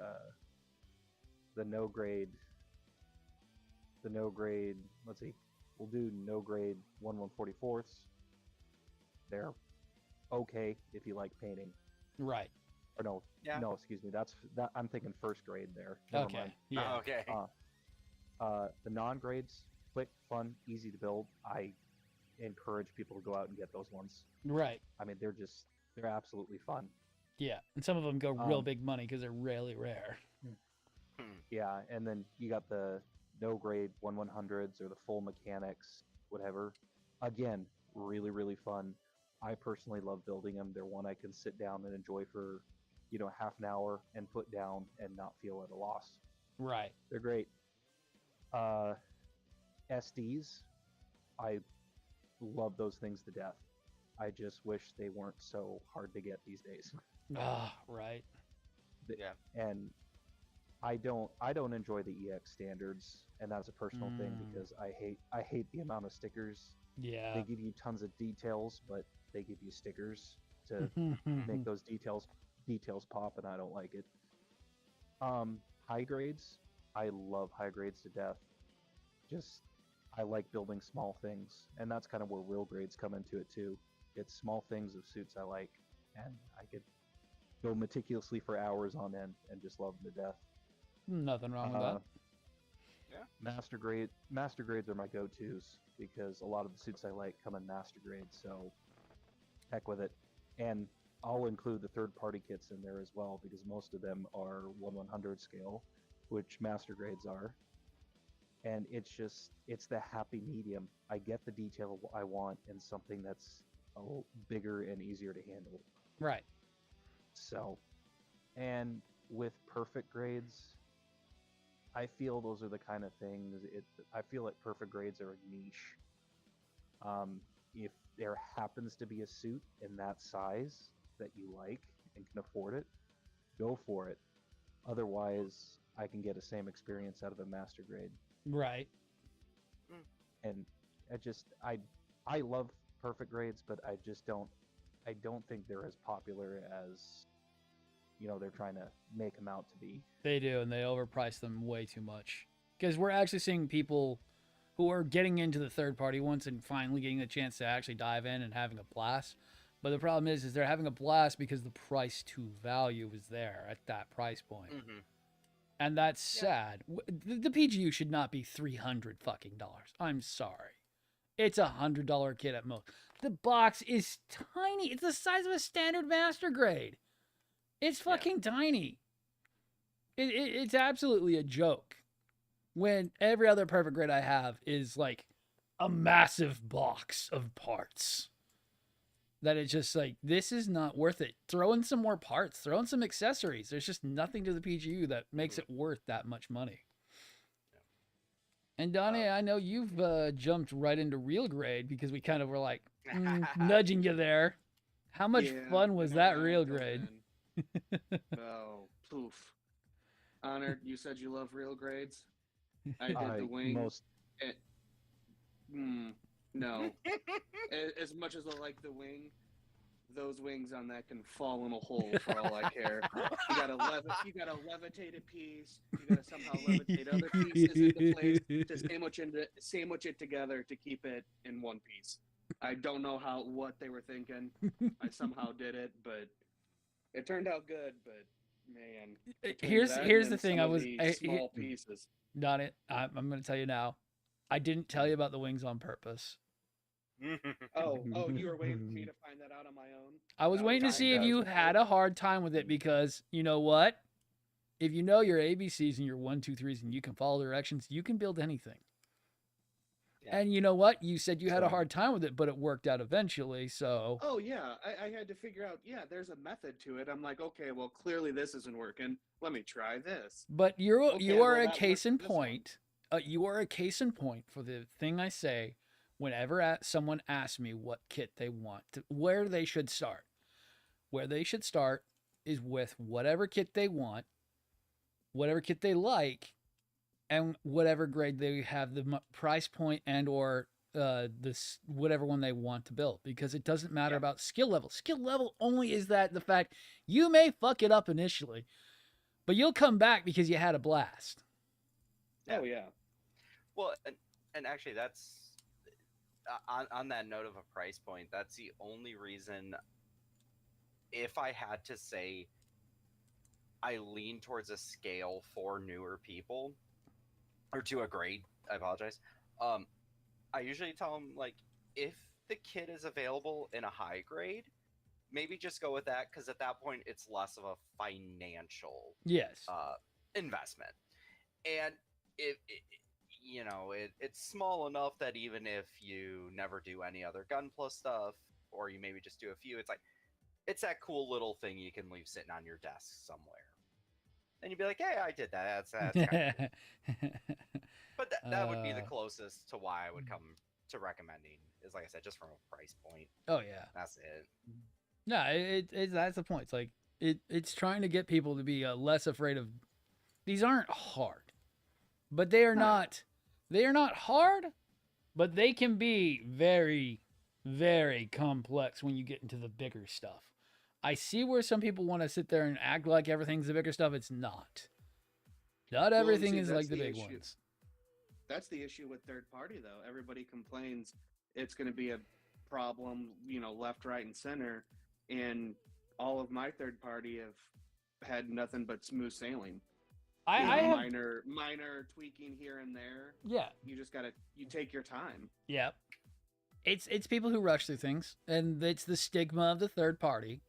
no grade. The no grade. Let's see. We'll do no grade 1/144. They're okay if you like painting. Right. Or no, Yeah. no, excuse me. That I'm thinking first grade there. Never Okay. mind. Yeah. Oh, okay. The non-grades, quick, fun, easy to build. I encourage people to go out and get those ones. Right. I mean, they're absolutely fun. Yeah. And some of them go real big money because they're really rare. Yeah, and then you got the no grade 1/100s or the full mechanics, whatever. Again, really, really fun. I personally love building them. They're one I can sit down and enjoy for, half an hour and put down and not feel at a loss. Right. They're great. SDs, I love those things to death. I just wish they weren't so hard to get these days. Right. Yeah. And I don't enjoy the EX standards, and that's a personal thing because I hate the amount of stickers. Yeah. They give you tons of details, but they give you stickers to make those details pop, and I don't like it. High grades, I love high grades to death. Just I like building small things, and that's kind of where real grades come into it too. It's small things of suits I like, and I could go meticulously for hours on end and just love them to death. Nothing wrong with that. Yeah. Master grades are my go-tos because a lot of the suits I like come in master grades, so heck with it. And I'll include the third-party kits in there as well because most of them are 1/100 scale, which master grades are. And it's the happy medium. I get the detail I want in something that's a little bigger and easier to handle. Right. So, and with perfect grades, I feel those are the kind of things. I feel like perfect grades are a niche. If there happens to be a suit in that size that you like and can afford it, go for it. Otherwise, I can get the same experience out of a master grade. Right. And I love perfect grades, but I don't think they're as popular as they're trying to make them out to be. They do, and they overprice them way too much. Because we're actually seeing people who are getting into the third-party ones and finally getting the chance to actually dive in and having a blast. But the problem is they're having a blast because the price to value is there at that price point. Mm-hmm. And that's sad. The PGU should not be $300 fucking dollars. I'm sorry. It's $100 kit at most. The box is tiny. It's the size of a standard master grade. It's fucking tiny. It's absolutely a joke. When every other perfect grade I have is like a massive box of parts. That it's just like, this is not worth it. Throw in some more parts. Throw in some accessories. There's just nothing to the PGU that makes it worth that much money. And Donnie, I know you've jumped right into real grade because we kind of were like nudging you there. How much fun was that real grade? Oh, poof. Honored, you said you love real grades. I did the wing. No. As much as I like the wing, those wings on that can fall in a hole for all I care. You gotta levitate a piece. You gotta somehow levitate other pieces into place to sandwich it together to keep it in one piece. I don't know what they were thinking. I somehow did it, but it turned out good. But man, Here's the thing. Small pieces. Not it. I'm going to tell you now. I didn't tell you about the wings on purpose. Oh, you were waiting for me to find that out on my own? I was waiting to see if you had a hard time with it, because you know what? If you know your ABCs and your 1, 2, 3s and you can follow directions, you can build anything. Yeah. And you know what? You said you had a hard time with it, but it worked out eventually. So. Oh yeah, I had to figure out. Yeah, there's a method to it. I'm like, okay, well, clearly this isn't working. Let me try this. But you are a case in point. You are a case in point for the thing I say whenever someone asks me what kit they want, where they should start. Where they should start is with whatever kit they want, whatever kit they like, and whatever grade they have the price point and or this whatever one they want to build, because it doesn't matter about skill level. Skill level only is that the fact you may fuck it up initially, but you'll come back because you had a blast. Oh yeah. Well, and actually that's on that note of a price point, that's the only reason, if I had to say, I lean towards a scale for newer people, or to a grade, I apologize. I usually tell them, like, if the kit is available in a high grade, maybe just go with that, because at that point it's less of a financial investment. And it's small enough that even if you never do any other Gunpla stuff, or you maybe just do a few, it's that cool little thing you can leave sitting on your desk somewhere. And you'd be like, hey, I did that. That's kind of cool. But that would be the closest to why I would come to recommending, is, like I said, just from a price point. Oh, yeah. That's it. No, that's the point. It's like, it's trying to get people to be less afraid of... These aren't hard. But they are not hard, but they can be very, very complex when you get into the bigger stuff. I see where some people want to sit there and act like everything's the bigger stuff. It's not. Not everything is like the big ones. That's the issue with third party, though. Everybody complains it's going to be a problem, left, right, and center. And all of my third party have had nothing but smooth sailing. I have minor tweaking here and there. Yeah. You just you take your time. Yeah. It's people who rush through things, and it's the stigma of the third party.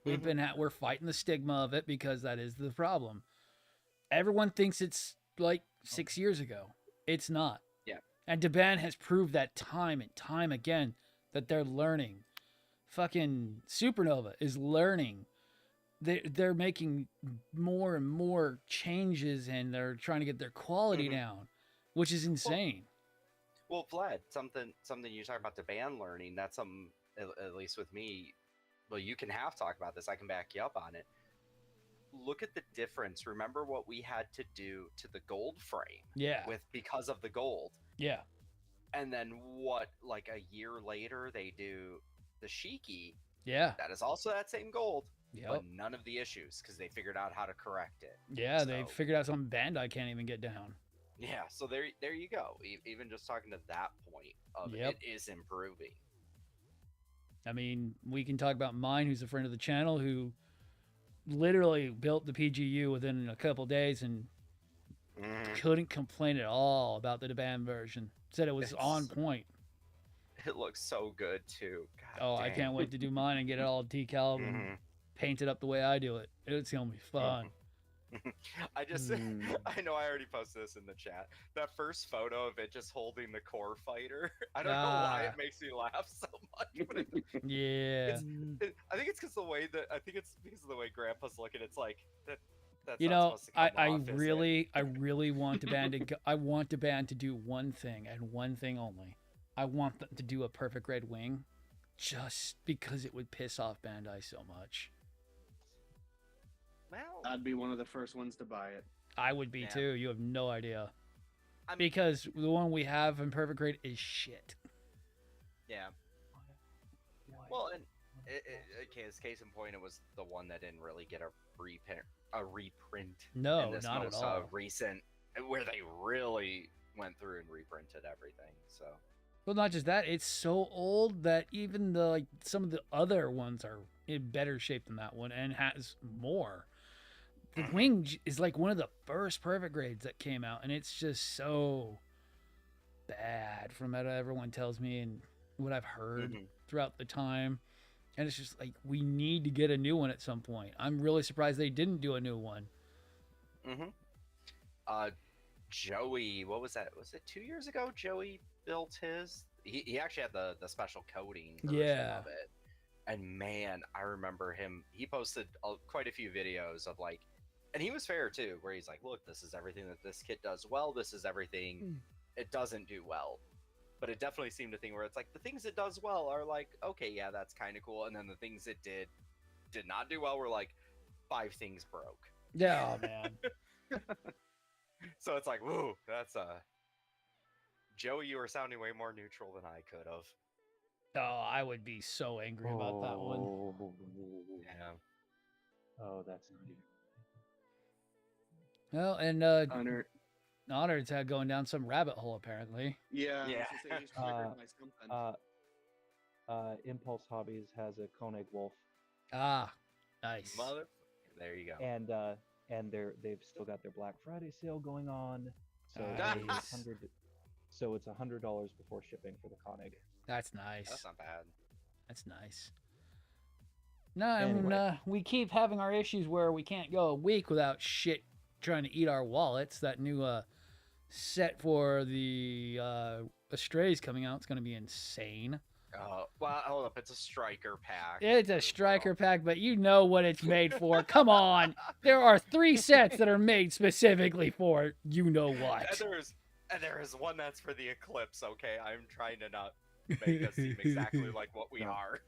We're fighting the stigma of it, because that is the problem. Everyone thinks it's like 6 years ago. It's not. Yeah. And Daban has proved that time and time again that they're learning. Fucking Supernova is learning. They're making more and more changes, and they're trying to get their quality down, which is insane. Well, Vlad, something you talk about Daban learning, that's something, at least with me, well, you can talk about this, I can back you up on it. Look at the difference. Remember what we had to do to the gold frame. Yeah. Because of the gold. Yeah. And then like a year later, they do the Shiki. Yeah. That is also that same gold. Yep. But none of the issues, because they figured out how to correct it. Yeah, they figured out something Bandai can't even get down. Yeah, so there you go. Even just talking to that point of it is improving. I mean, we can talk about mine, who's a friend of the channel, who literally built the PGU within a couple days and couldn't complain at all about the Daban version. Said it was on point. It looks so good too. God dang. I can't wait to do mine and get it all decal and paint it up the way I do it. It's gonna be fun. I know I already posted this in the chat. That first photo of it just holding the core fighter. I don't know why it makes me laugh so much. But I think it's because of the way Grandpa's looking. It's like that's not supposed to come off, I really want Daban to do one thing and one thing only. I want them to do a perfect red wing, just because it would piss off Bandai so much. Well, I'd be one of the first ones to buy it. I would be too. You have no idea. Because the one we have in perfect grade is shit. Yeah. Well, and as case in point, it was the one that didn't really get a reprint. No, not at all. Recent, where they really went through and reprinted everything. So. Well, not just that, it's so old that even the some of the other ones are in better shape than that one and has more. The wing is like one of the first perfect grades that came out, and it's just so bad from what everyone tells me and what I've heard throughout the time. And it's just like we need to get a new one at some point. I'm really surprised they didn't do a new one. Joey, what was that? Was it 2 years ago? Joey built his. He actually had the special coating version of it. And man, I remember him. He posted quite a few videos of like, and he was fair too, where he's like, "Look, this is everything that this kit does well. This is everything it doesn't do well." But it definitely seemed a thing where it's like the things it does well are like, okay, yeah, that's kind of cool, and then the things it did not do well were like 5 things broke. Yeah, man. So it's like, whoa, that's Joey, you were sounding way more neutral than I could have. Oh, I would be so angry about that one. Yeah. Oh, that's not even. Well, and Honored's going down some rabbit hole apparently. Yeah. He's triggered by something. Impulse Hobbies has a Koenig Wolf. Ah, nice. There you go. And they've still got their Black Friday sale going on. So Nice. it's $100 before shipping for the Koenig. That's nice. That's not bad. That's nice. No, and we keep having our issues where we can't go a week without shit trying to eat our wallets. That new set for the Astrays coming out. It's going to be insane. Well, hold up. It's a striker pack. It's a striker pack, but you know what it's made for. Come on. There are 3 sets that are made specifically for you know what. And there is one that's for the Eclipse, okay? I'm trying to not make us seem exactly like what we are.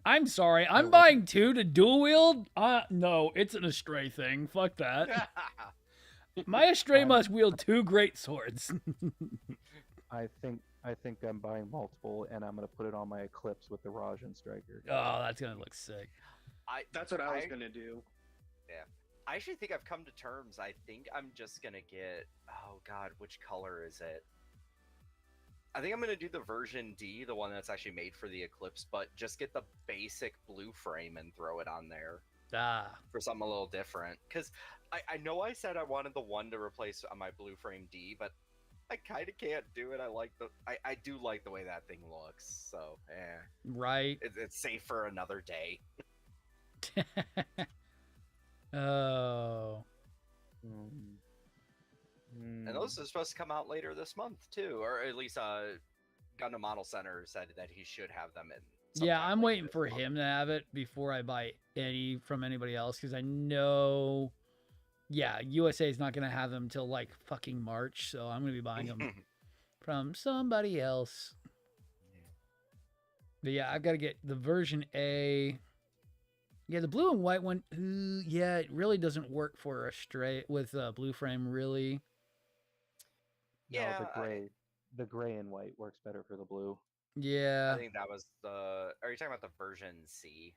I'm sorry. I'm buying 2 to dual wield? No, it's an Astray thing. Fuck that. My Astray must wield 2 great swords. I think I'm buying multiple, and I'm going to put it on my Eclipse with the Rajan Striker. Oh, that's going to look sick. That's what I was going to do. Yeah. I actually think I've come to terms. I think I'm just going to get... Oh, God, which color is it? I think I'm going to do the version D, the one that's actually made for the Eclipse, but just get the basic blue frame and throw it on there. For something a little different. Because I know I said I wanted the one to replace my blue frame D, but I kind of can't do it. I do like the way that thing looks. So, Right. It's safe for another day. Oh. And those are supposed to come out later this month too, or at least Gundam Model Center said that he should have them in. Yeah, I'm waiting for him to have it before I buy any from anybody else because I know, USA is not gonna have them till like fucking March, so I'm gonna be buying them from somebody else. But yeah, I've got to get the version A. Yeah, the blue and white one. It really doesn't work for a straight with blue frame, really. Yeah, no, the gray and white works better for the blue. Yeah, I think that was the. Are you talking about the version C?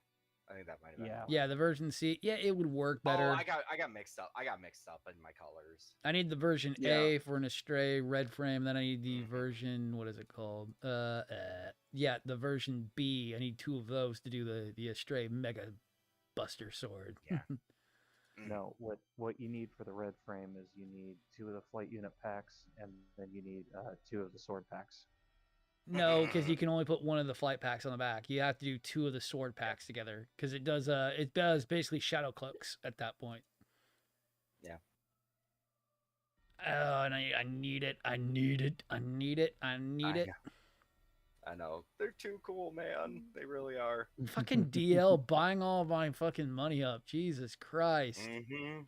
I think that might have been. Yeah, the version C. Yeah, it would work better. Oh, I got mixed up. I got mixed up in my colors. I need the version A for an Astray red frame. Then I need the version. What is it called? The version B. I need 2 of those to do the Astray Mega Buster Sword. Yeah. No, what you need for the red frame is you need 2 of the flight unit packs, and then you need 2 of the sword packs. No, because you can only put 1 of the flight packs on the back. You have to do 2 of the sword packs together because it does basically shadow cloaks at that point. Yeah. Oh, and I need it. I need it. I know. They're too cool, man. They really are. Fucking DL buying all my fucking money up. Jesus Christ. Mm-hmm.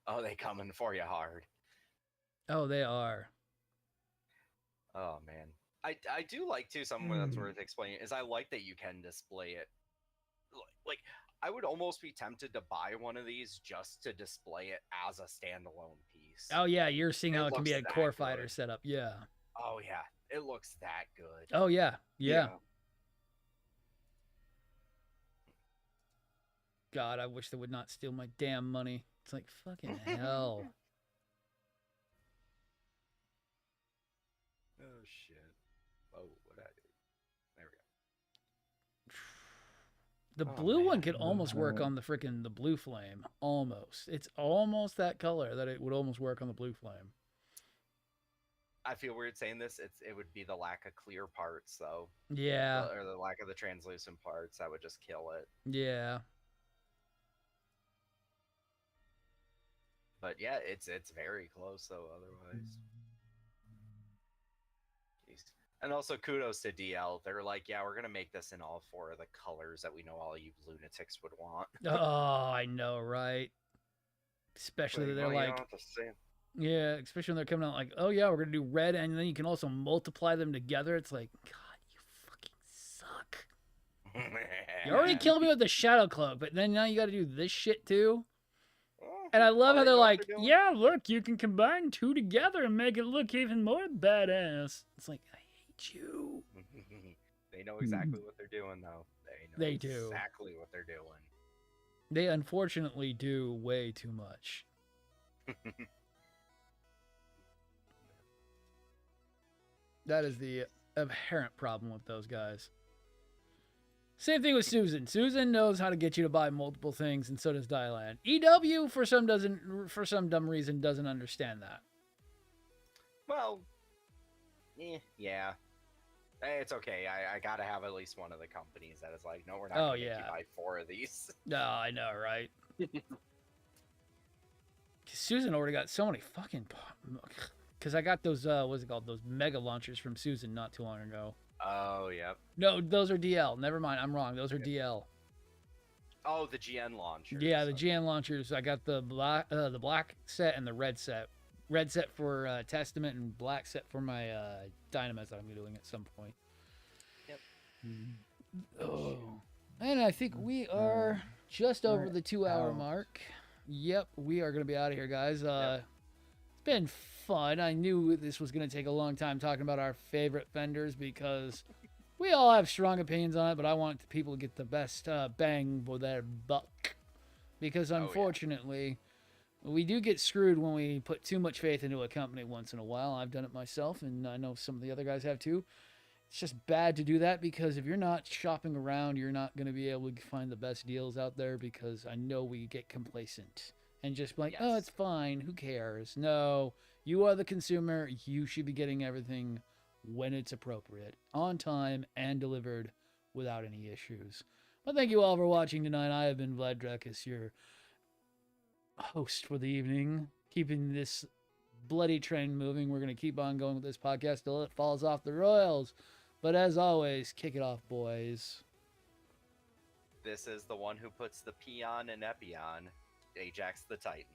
Oh, they coming for you hard. Oh, they are. Oh, man. I do like, too, something that's worth explaining, is I like that you can display it. Like, I would almost be tempted to buy one of these just to display it as a standalone piece. Oh, yeah, you're seeing how it can be a core fighter setup. Yeah. Oh, yeah. It looks that good. Oh, yeah. God, I wish they would not steal my damn money. It's like, fucking hell. Oh, shit. Oh, The blue one could almost work on the blue flame. Almost. It's almost that color that it would almost work on the blue flame. I feel weird saying this. It would be the lack of clear parts, though. Yeah. Or the lack of the translucent parts that would just kill it. Yeah. But yeah, it's very close though. Otherwise, jeez. And also kudos to DL. They're like, yeah, we're gonna make this in all 4 of the colors that we know all you lunatics would want. Oh, I know, right? Especially that they're like, yeah, especially when they're coming out like, oh yeah, we're gonna do red, and then you can also multiply them together. It's like, God, you fucking suck. You already killed me with the shadow cloak, but then now you got to do this shit too. And I love how they're like, yeah, look, you can combine 2 together and make it look even more badass. It's like, I hate you. They know exactly what they're doing, though. They know exactly what they're doing. They unfortunately do way too much. That is the inherent problem with those guys. Same thing with Susan. Susan knows how to get you to buy multiple things, and so does Dylan. EW, for some dumb reason, doesn't understand that. Well, yeah. It's okay. I gotta have at least one of the companies that is like, no, we're not gonna make you buy 4 of these. No, I know, right? Susan already got so many fucking... Because I got those, what's it called? Those mega launchers from Susan not too long ago. Oh, yep. No, those are DL. Never mind. I'm wrong. Those are DL. Oh, the GN launchers. Yeah, the GN launchers. I got the black set and the red set. Red set for Testament and black set for my Dynamite that I'm doing at some point. Yep. Oh. And I think we are just over the 2-hour mark. Yep, we are going to be out of here, guys. It's been fun. I knew this was going to take a long time talking about our favorite vendors because we all have strong opinions on it, but I want people to get the best bang for their buck. Because unfortunately, we do get screwed when we put too much faith into a company once in a while. I've done it myself, and I know some of the other guys have too. It's just bad to do that because if you're not shopping around, you're not going to be able to find the best deals out there because I know we get complacent and just like, oh, it's fine. Who cares? No, you are the consumer. You should be getting everything when it's appropriate, on time, and delivered without any issues. Well, thank you all for watching tonight. I have been Vladracus, your host for the evening, keeping this bloody train moving. We're going to keep on going with this podcast till it falls off the rails. But as always, kick it off, boys. This is the one who puts the peon and epion, Ajax the Titan.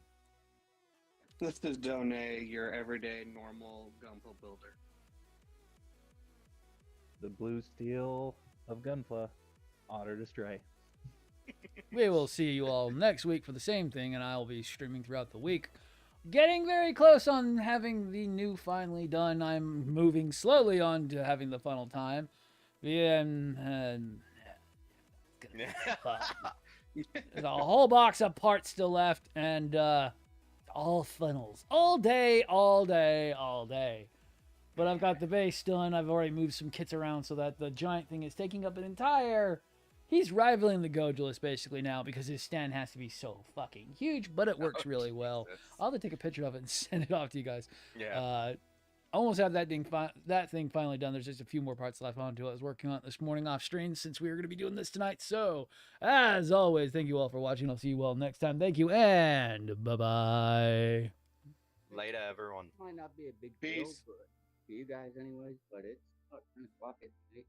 This is Done, your everyday normal Gunpla builder. The blue steel of Gunpla, Otter to Stray. We will see you all next week for the same thing, and I'll be streaming throughout the week. Getting very close on having the new finally done. I'm moving slowly on to having the final time. There's a whole box of parts still left, and all funnels. All day. But I've got the base done. I've already moved some kits around so that the giant thing is taking up an entire... He's rivaling the Gojulus basically now because his stand has to be so fucking huge, but it works really well. I'll have to take a picture of it and send it off to you guys. Yeah. Almost have that thing finally done. There's just a few more parts left onto it. I was working on it this morning off stream since we were going to be doing this tonight. So, as always, thank you all for watching. I'll see you all next time. Thank you, and bye-bye. Later, everyone. Might not be a big deal for you guys anyways, but it's about 10 o'clock at night.